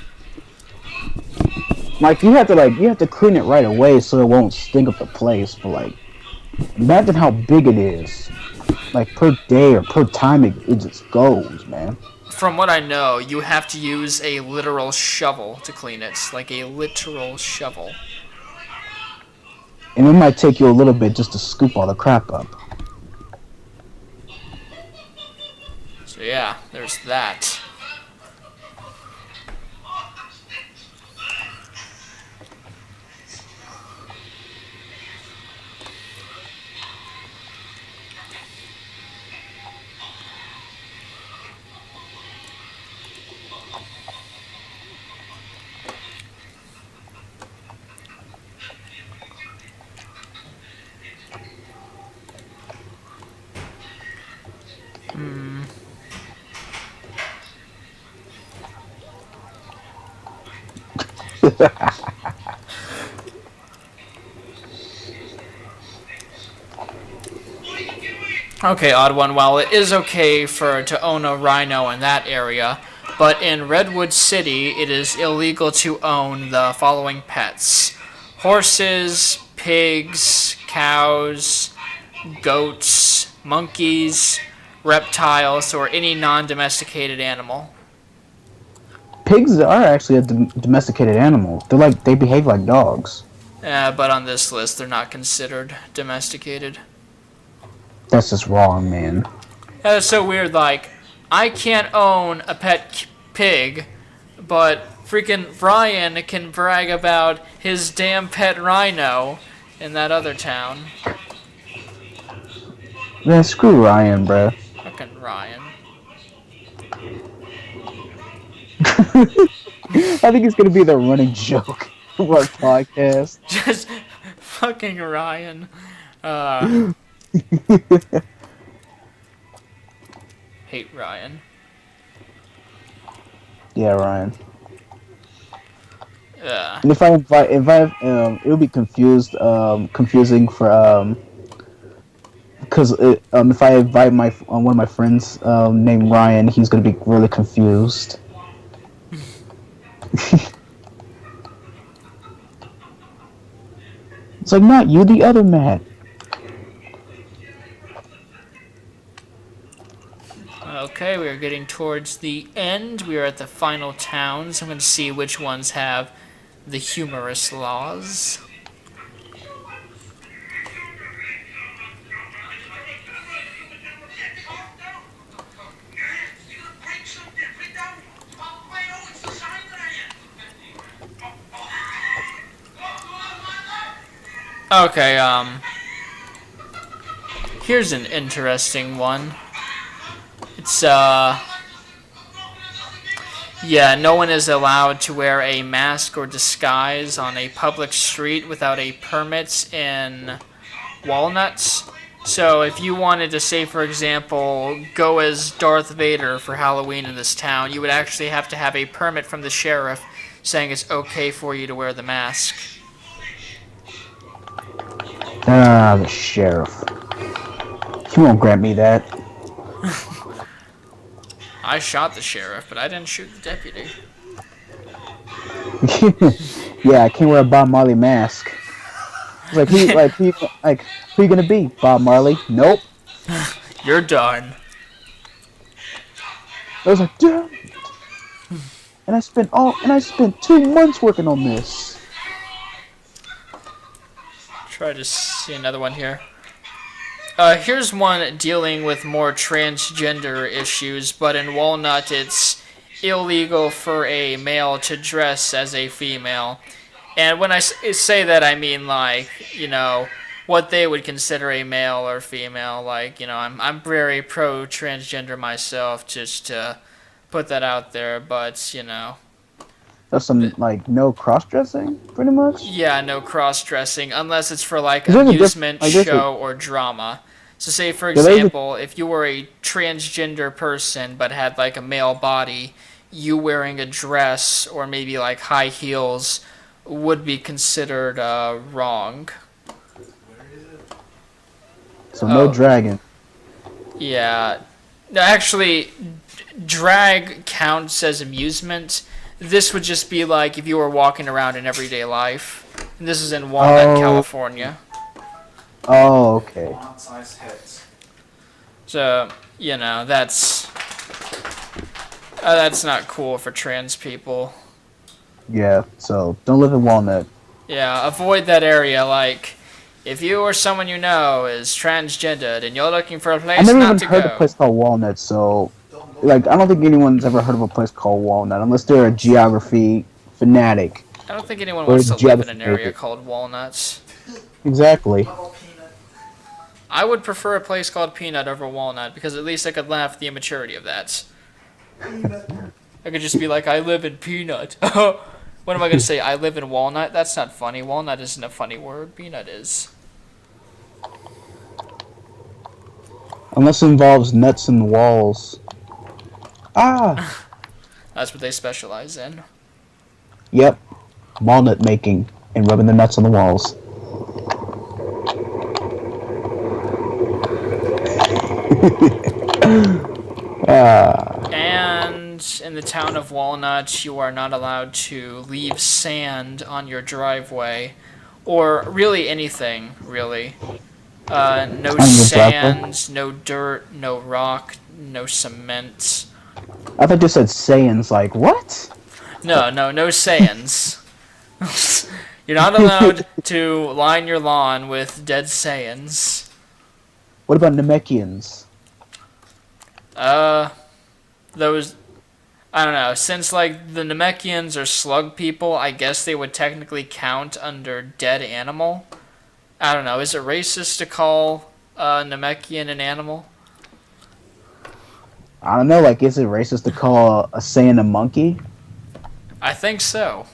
Like you have to clean it right away so it won't stink up the place. But like, imagine how big it is. Like per day or per time it just goes, man. From what I know, you have to use a literal shovel to clean it. Like a literal shovel. And it might take you a little bit just to scoop all the crap up. So yeah, there's that. Okay, odd one. While it is okay to own a rhino in that area, but in Redwood City, it is illegal to own the following pets: horses, pigs, cows, goats, monkeys, reptiles, or any non-domesticated animal. Pigs are actually a domesticated animal. They behave like dogs. But on this list, they're not considered domesticated. That's just wrong, man. That's so weird. Like, I can't own a pet pig, but freaking Ryan can brag about his damn pet rhino in that other town. Man, screw Ryan, bro. Fucking Ryan. I think it's gonna be the running joke of our podcast. Just fucking Ryan. Hate Ryan. Yeah, Ryan. And if it'll be confusing for because if I invite one of my friends named Ryan, he's gonna be really confused. It's like, not you, the other Matt. Okay, we are getting towards the end. We are at the final towns. I'm going to see which ones have the humorous laws. Okay, here's an interesting one. It's, yeah, no one is allowed to wear a mask or disguise on a public street without a permit in Walnut. So if you wanted to, say, for example, go as Darth Vader for Halloween in this town, you would actually have to have a permit from the sheriff saying it's okay for you to wear the mask. Ah, the sheriff. He won't grant me that. I shot the sheriff, but I didn't shoot the deputy. Yeah, I can't wear a Bob Marley mask. Who you gonna be? Bob Marley? Nope. You're done. I was like, damn. and I spent 2 months working on this. Try to see another one here. Here's one dealing with more transgender issues, but in Walnut it's illegal for a male to dress as a female. And when I say that, I mean, like, what they would consider a male or female. Like, I'm very pro-transgender myself, just to put that out there, but, That's some, like, no cross-dressing, pretty much? Yeah, no cross-dressing, unless it's for, like, amusement, show, or drama. So say, for example, if you were a transgender person but had, like, a male body, you wearing a dress or maybe, like, high heels would be considered wrong. So no dragging. Yeah. No, actually, drag counts as amusement. This would just be like if you were walking around in everyday life. And this is in Walnut, California. Oh, okay. So, that's not cool for trans people. Yeah, so don't live in Walnut. Yeah, avoid that area. Like, if you or someone you know is transgendered and you're looking for a place not to go. I've never even heard of a place called Walnut, so, like, I don't think anyone's ever heard of a place called Walnut, unless they're a geography fanatic. I don't think anyone wants to live in an area called Walnuts. Exactly. I would prefer a place called Peanut over Walnut, because at least I could laugh at the immaturity of that. I could just be like, I live in Peanut. What am I going to say? I live in Walnut? That's not funny. Walnut isn't a funny word. Peanut is. Unless it involves nuts and walls. Ah! That's what they specialize in. Yep. Walnut making and rubbing the nuts on the walls. And in the town of Walnut, you are not allowed to leave sand on your driveway, or really anything, really. No sand, no dirt, no rock, no cement. I thought you said sayings, like, what? No sayings. You're not allowed to line your lawn with dead sayings. What about Namekians? Those, I don't know, since, like, the Namekians are slug people, I guess they would technically count under dead animal. I don't know, is it racist to call Namekian an animal? I don't know, like, is it racist to call a Saiyan a monkey? I think so.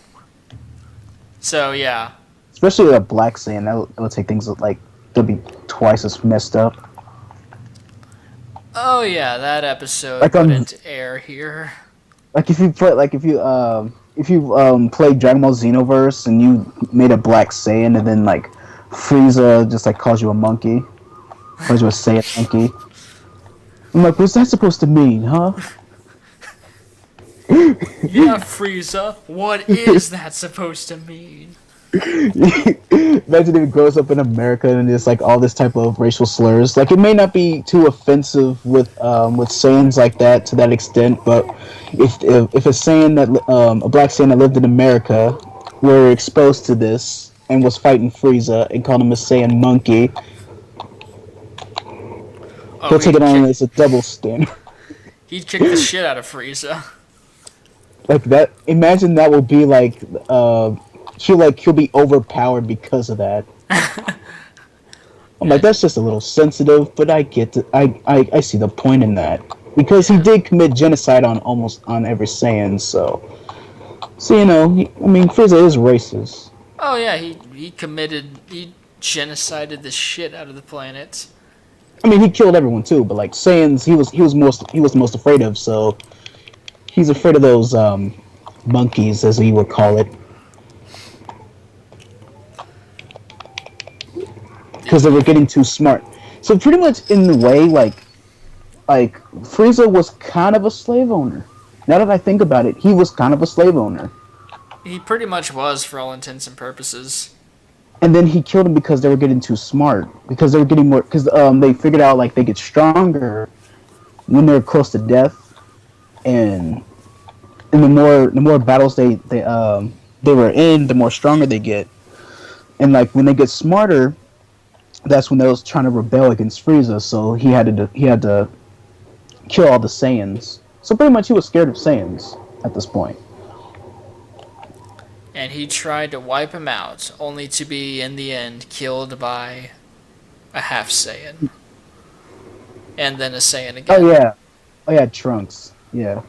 So, yeah. Especially a black Saiyan, that would take things, like, they'll be twice as messed up. Oh yeah, that episode wouldn't air here. Like if you play Dragon Ball Xenoverse and you made a black Saiyan and then like Frieza just like calls you a monkey, calls you a Saiyan monkey. I'm like, what's that supposed to mean, huh? Yeah, Frieza, what is that supposed to mean? Imagine if it grows up in America and there's like all this type of racial slurs. Like it may not be too offensive with Saiyans like that to that extent, but if a Saiyan that a black Saiyan that lived in America were exposed to this and was fighting Frieza and called him a Saiyan monkey, he'll take it on as a double standard. He'd kick the shit out of Frieza. Like that. Imagine that would be like. He'll be overpowered because of that. I'm like, that's just a little sensitive, but I get to, I see the point in that because he did commit genocide on every Saiyan. So Frieza is racist. Oh yeah, he genocided the shit out of the planet. I mean, he killed everyone too, but like Saiyans, he was the most afraid of. So he's afraid of those monkeys, as we would call it. Because they were getting too smart. So pretty much in the way, like Frieza was kind of a slave owner. Now that I think about it, he was kind of a slave owner. He pretty much was, for all intents and purposes. And then he killed him because they were getting too smart. Because they were getting more... Because they figured out, like, they get stronger when they're close to death. And and the more battles they were in, the more stronger they get. And like when they get smarter, that's when they was trying to rebel against Frieza. So he had to kill all the Saiyans. So pretty much he was scared of Saiyans at this point. And he tried to wipe him out, only to be, in the end, killed by a half Saiyan. And then a Saiyan again. Oh yeah, Trunks. Yeah.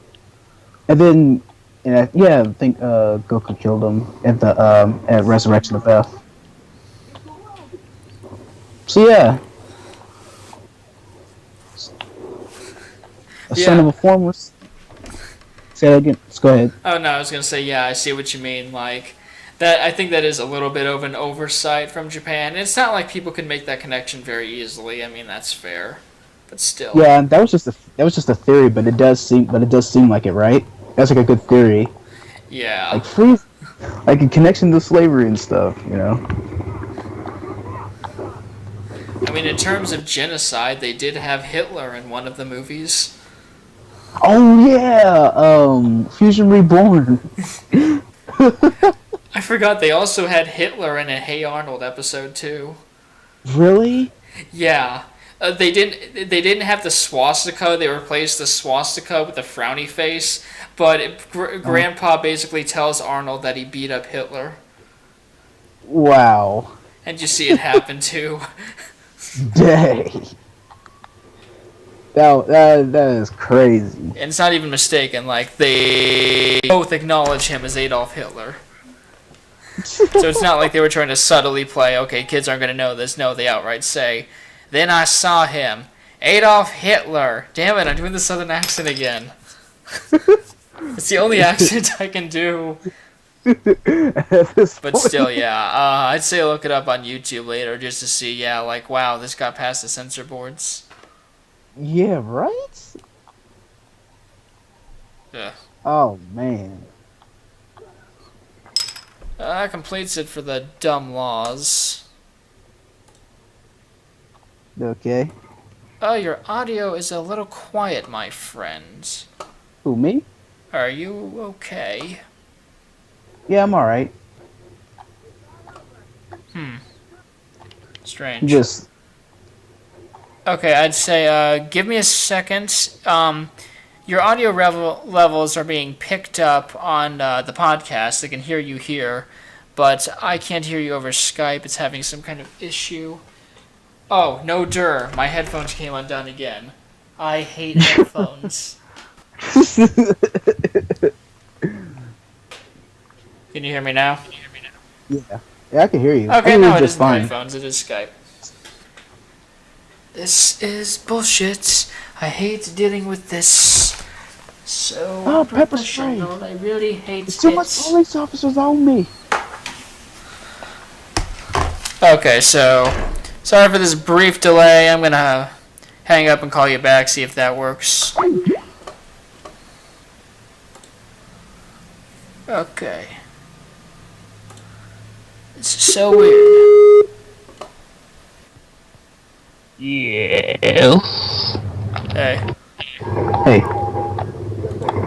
And then, I think Goku killed him at Resurrection of F. So yeah. Son of a Formless. Say that again. Let's go ahead. Oh no, I was gonna say, yeah, I see what you mean. Like that, I think that is a little bit of an oversight from Japan. It's not like people can make that connection very easily. I mean, that's fair, but still. Yeah, that was just a theory, but it does seem like it, right? That's like a good theory. Yeah. Like freeze, like a connection to slavery and stuff, you know. I mean, in terms of genocide, they did have Hitler in one of the movies. Oh yeah, Fusion Reborn. I forgot they also had Hitler in a Hey Arnold episode too. Really? Yeah. They didn't have the swastika. They replaced the swastika with a frowny face. But Grandpa basically tells Arnold that he beat up Hitler. Wow. And you see it happen too. Dang. That is crazy. And it's not even mistaken. Like, they both acknowledge him as Adolf Hitler. So it's not like they were trying to subtly play, okay, kids aren't going to know this. No, they outright say, then I saw him. Adolf Hitler. Damn it, I'm doing the southern accent again. It's the only accent I can do. But still, yeah. I'd say look it up on YouTube later just to see, yeah, like, wow, this got past the censor boards. Yeah, right? Yeah. Oh, man. That completes it for the dumb laws. Okay. Oh, your audio is a little quiet, my friend. Who, me? Are you okay? Yeah, I'm alright. Strange. Just... Okay, I'd say, give me a second. Your audio levels are being picked up on the podcast. They can hear you here, but I can't hear you over Skype. It's having some kind of issue. Oh, no dir. My headphones came undone again. I hate headphones. Can you hear me now? Yeah. Yeah, I can hear you. Okay, no, it isn't headphones. It is Skype. This is bullshit. I hate dealing with this. So pepper spray. I really hate There's too much police officers on me. Okay, so sorry for this brief delay. I'm gonna hang up and call you back, see if that works. Okay. This is so weird. Yes. Hey. Hey.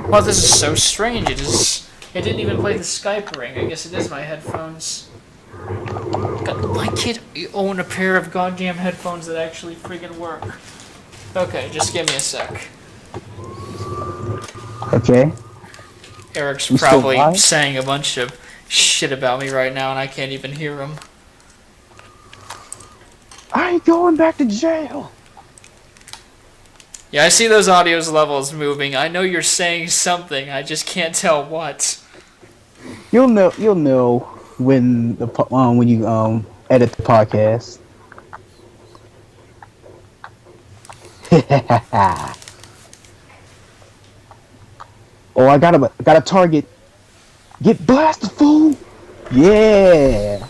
Well, this is so strange. It didn't even play the Skype ring. I guess it is my headphones. God, why can't you own a pair of goddamn headphones that actually friggin' work? Okay, just give me a sec. Okay. Eric's probably saying a bunch of shit about me right now, and I can't even hear him. I ain't going back to jail. Yeah, I see those audio levels moving. I know you're saying something. I just can't tell what. You'll know when you edit the podcast. Oh, I got a target. Get blasted, fool! Yeah.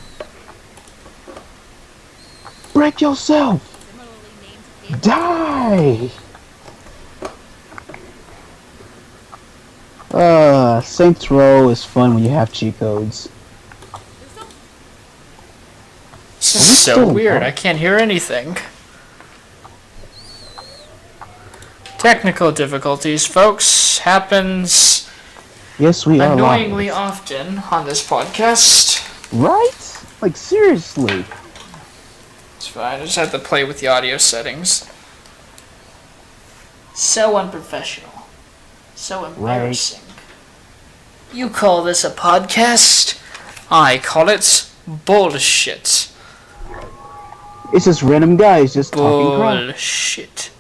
Break yourself. Die. Saints Row is fun when you have cheat codes. This is so weird. I can't hear anything. Technical difficulties, folks. Happens Yes, we are annoyingly live. often on this podcast. Right? Like, seriously. It's fine. I just have to play with the audio settings. So unprofessional. So embarrassing. Right. You call this a podcast? I call it bullshit. It's just random guys just talking crap. Bullshit.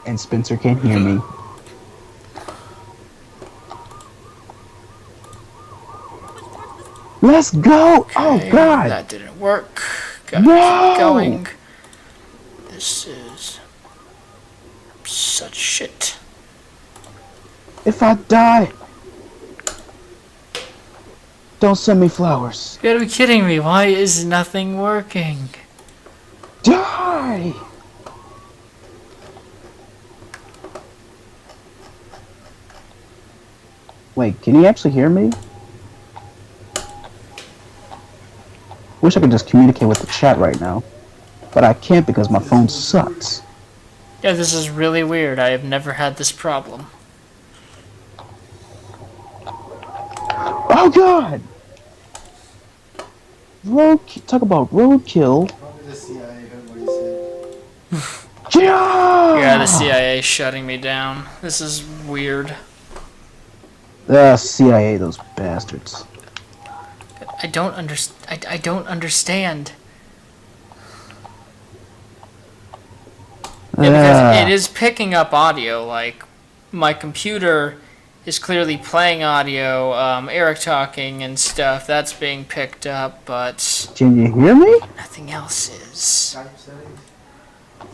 And Spencer can't hear me. Let's go! Okay, oh God! That didn't work. Gotta keep going. This is such shit. If I die, don't send me flowers. You gotta be kidding me. Why is nothing working? Die! Wait, can you actually hear me? Wish I could just communicate with the chat right now. But I can't because my phone sucks. Yeah, this is really weird. I have never had this problem. Oh God! Talk about roadkill. Probably the CIA heard what you said. Yeah, the CIA shutting me down. This is weird. The CIA, those bastards. I don't understand. I don't understand. Yeah, because it is picking up audio. Like, my computer is clearly playing audio. Eric talking and stuff. That's being picked up, but can you hear me? Nothing else is. Skype settings?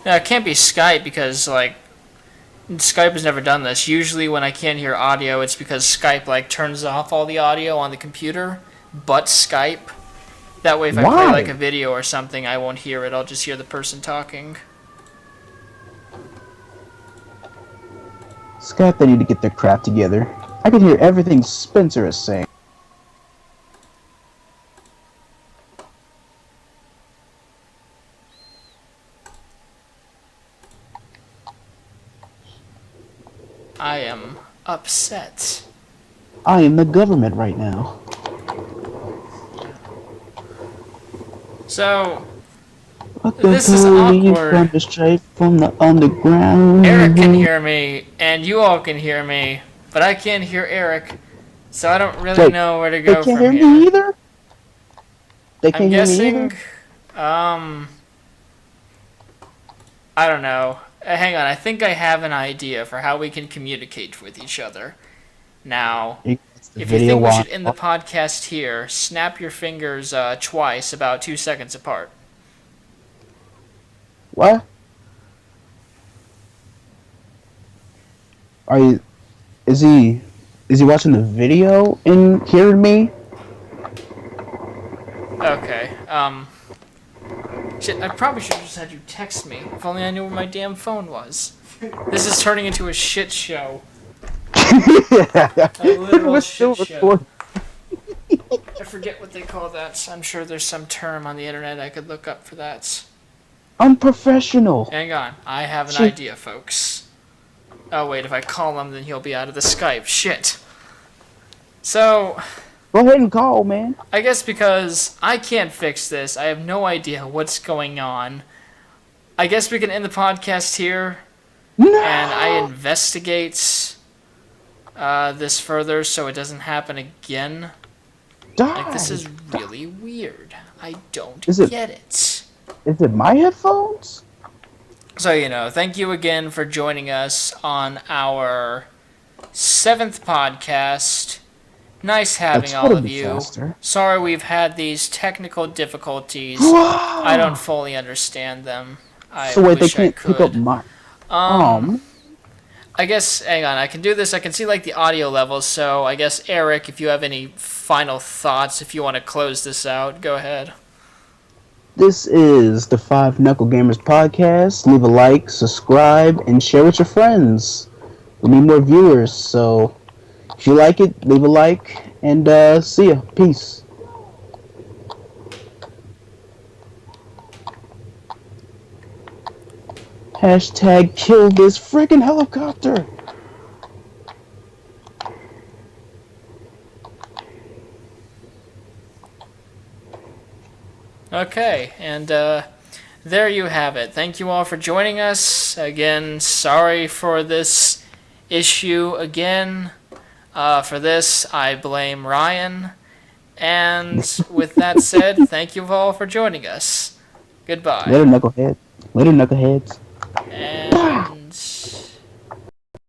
No, it can't be Skype because, like, Skype has never done this. Usually when I can't hear audio, it's because Skype, like, turns off all the audio on the computer, but Skype. That way if I play, like, a video or something, I won't hear it. I'll just hear the person talking. Skype, they need to get their crap together. I can hear everything Spencer is saying. I am upset. I am the government right now. So, this is awkward. Straight from the underground. Eric can hear me, and you all can hear me, but I can't hear Eric, so I don't really know where to go from here. They can't hear me either? They can't hear me either? I don't know. Hang on, I think I have an idea for how we can communicate with each other. Now, if you think we should end the podcast here, snap your fingers twice, about 2 seconds apart. What? Is he watching the video and hearing me? Okay, shit, I probably should have just had you text me. If only I knew where my damn phone was. This is turning into a shit show. A literal shit show. I forget what they call that. I'm sure there's some term on the internet I could look up for that. Unprofessional. Hang on. I have an idea, folks. Oh, wait. If I call him, then he'll be out of the Skype. Shit. So, go ahead and call, man. I guess because I can't fix this, I have no idea what's going on. I guess we can end the podcast here. No! And I investigate this further so it doesn't happen again. Die. Like, this is really weird. I don't get it. Is it my headphones? So, thank you again for joining us on our 7th podcast. Nice having all of you. Sorry we've had these technical difficulties. Whoa! I don't fully understand them. So wait, they can't pick up my... I guess, hang on, I can do this. I can see, like, the audio levels, so I guess, Eric, if you have any final thoughts, if you want to close this out, go ahead. This is the 5 Knuckle Gamers podcast. Leave a like, subscribe, and share with your friends. We need more viewers, so if you like it, leave a like, and see ya. Peace. Hashtag kill this freaking helicopter. Okay, and there you have it. Thank you all for joining us. Again, sorry for this issue again. For this, I blame Ryan. And with that said, thank you all for joining us. Goodbye. Later, knuckleheads. And